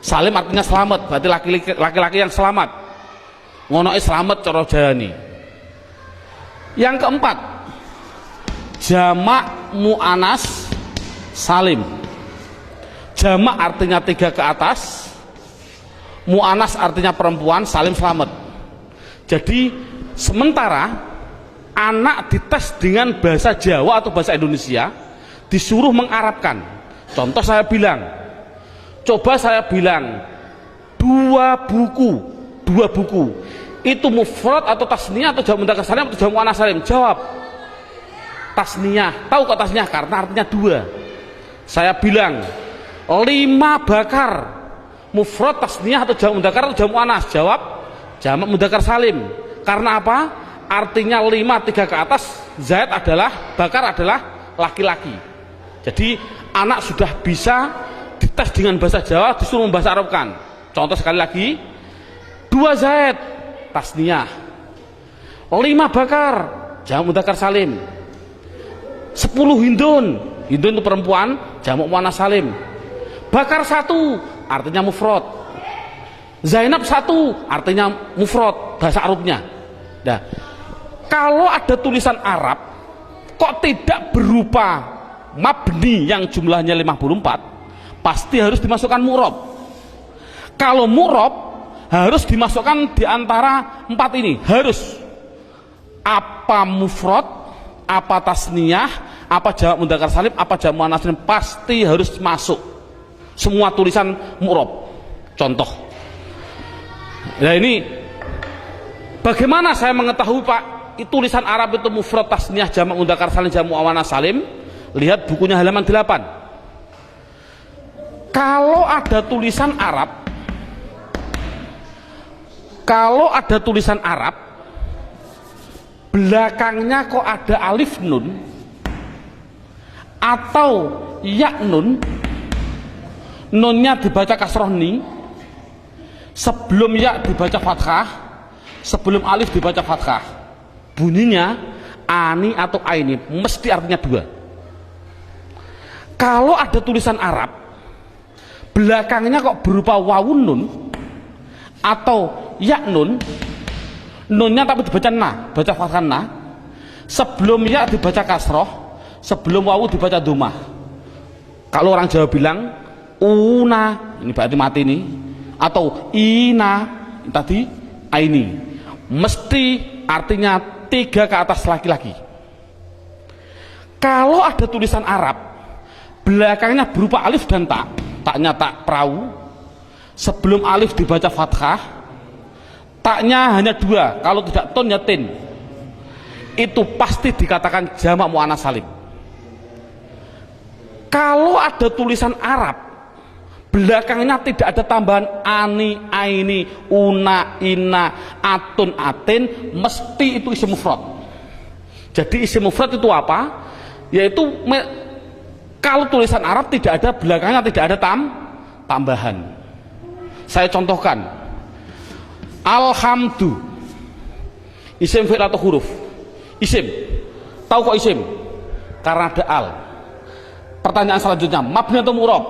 salim artinya selamat, berarti laki-laki yang selamat. Ngono selamat cara jayani. Yang keempat, jamak muannats salim. Jamak artinya 3 ke atas, muannats artinya perempuan, salim selamat. Jadi sementara anak dites dengan bahasa Jawa atau bahasa Indonesia, disuruh mengarabkan. Contoh saya bilang, coba saya bilang 2 buku itu mufrad atau tasniyah atau jamak mudzakkar salim atau jamak muannats salim? Jawab tasniyah. Tahu kok tasniyah? Karena artinya 2. Saya bilang 5 bakar, mufrad, tasniyah atau jamak mudzakkar atau jamak muannats? Jawab jamak mudzakkar salim. Karena apa? Artinya 5, 3 ke atas, zaid adalah, bakar adalah laki-laki. Jadi anak sudah bisa dites dengan bahasa Jawa, disuruh membahasa Arabkan. Contoh sekali lagi, 2 zaid tasniyah, 5 bakar jamak mudzakkar salim, 10 hindun itu perempuan, jamak muannats salim. Bakar 1 artinya mufrad, Zainab 1 artinya mufrad bahasa Arabnya. Nah, kalau ada tulisan Arab kok tidak berupa mabni yang jumlahnya 54, pasti harus dimasukkan mu'rob. Kalau mu'rob harus dimasukkan di antara 4 ini, harus apa mufrad, apa tasniyah, apa jamak mudzakkar salim, apa jamak muannats salim, pasti harus masuk semua tulisan mu'rob. Contoh, nah ini bagaimana saya mengetahui Pak tulisan Arab itu mufrad, tasniyah, jamak mudzakkar salim, jamak muannats salim? Lihat bukunya halaman 8. Kalau ada tulisan Arab, belakangnya kok ada alif nun atau ya nun, nunnya dibaca kasroh ni, sebelum ya dibaca fathah, sebelum alif dibaca fathah, bunyinya ani atau aini, mesti artinya 2. Kalau ada tulisan Arab belakangnya kok berupa wawun nun atau ya nun, nunnya tapi dibaca na, baca fathah na, sebelum ya dibaca kasroh, sebelum wawu dibaca dhammah. Kalau orang Jawa bilang una, ini berarti mati nih, atau ina tadi aini, mesti artinya 3 ke atas laki-laki. Kalau ada tulisan Arab belakangnya berupa alif dan tak, taknya tak perahu, sebelum alif dibaca fathah, taknya hanya 2, kalau tidak ton ya tin, itu pasti dikatakan jamak muannats salim. Kalau ada tulisan Arab belakangnya tidak ada tambahan ani, aini, una, ina, atun, atin, mesti itu isim mufrad. Jadi isim mufrad itu apa? Yaitu kalau tulisan Arab tidak ada belakangnya tidak ada tambahan. Saya contohkan, alhamdu, isim fi'il atau huruf? Isim. Tahu kok isim? Karena ada al. Pertanyaan selanjutnya, mabni atau mu'rob?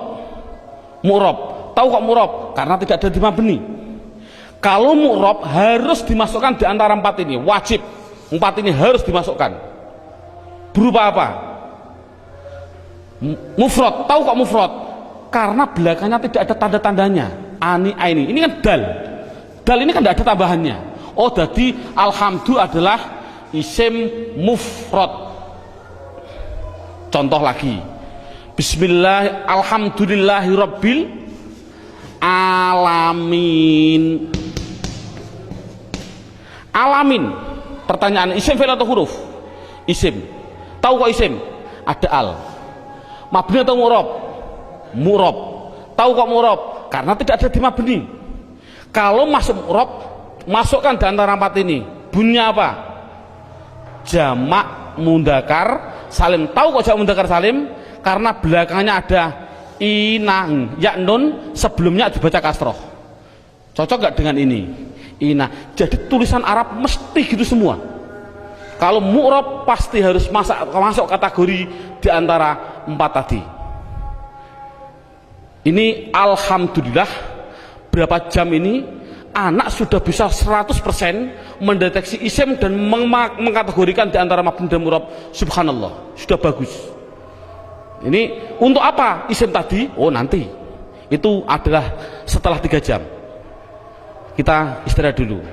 mu'rob. Tahu kok mu'rob? Karena tidak ada di mabni. Kalau mu'rob harus dimasukkan di antara empat ini, wajib. Empat ini harus dimasukkan. Berupa apa? Mufrad. Tahu kok mufrad? Karena belakangnya tidak ada tanda-tandanya. Ani, aini. Ini kan dal. Dal ini kan tidak ada tambahannya. Oh, jadi alhamdu adalah isim mufrad. Contoh lagi. Bismillah, alhamdulillahi rabbil alamin. Alamin. Pertanyaan, isim fi'il atau huruf? Isim. Tahu kok isim? Ada al. Mabni atau mu'rob? Mu'rob. Tahu kok mu'rob? Karena tidak ada di mabni. Kalau masuk mu'rob, masukkan di antara empat ini. Bunyinya apa? Jamak mudzakkar salim. Tahu kok jamak mudzakkar salim? Karena belakangnya ada inang, ya nun, sebelumnya dibaca kasroh. Cocok gak dengan ini? Ina. Jadi tulisan Arab mesti gitu semua. Kalau mu'rob pasti harus masuk kategori di antara empat tadi. Ini alhamdulillah berapa jam ini anak sudah bisa 100% mendeteksi isim dan mengkategorikan di antara mabni dan mu'rob. Subhanallah, sudah bagus. Ini untuk apa isim tadi? Oh, nanti. Itu adalah setelah 3 jam. Kita istirahat dulu.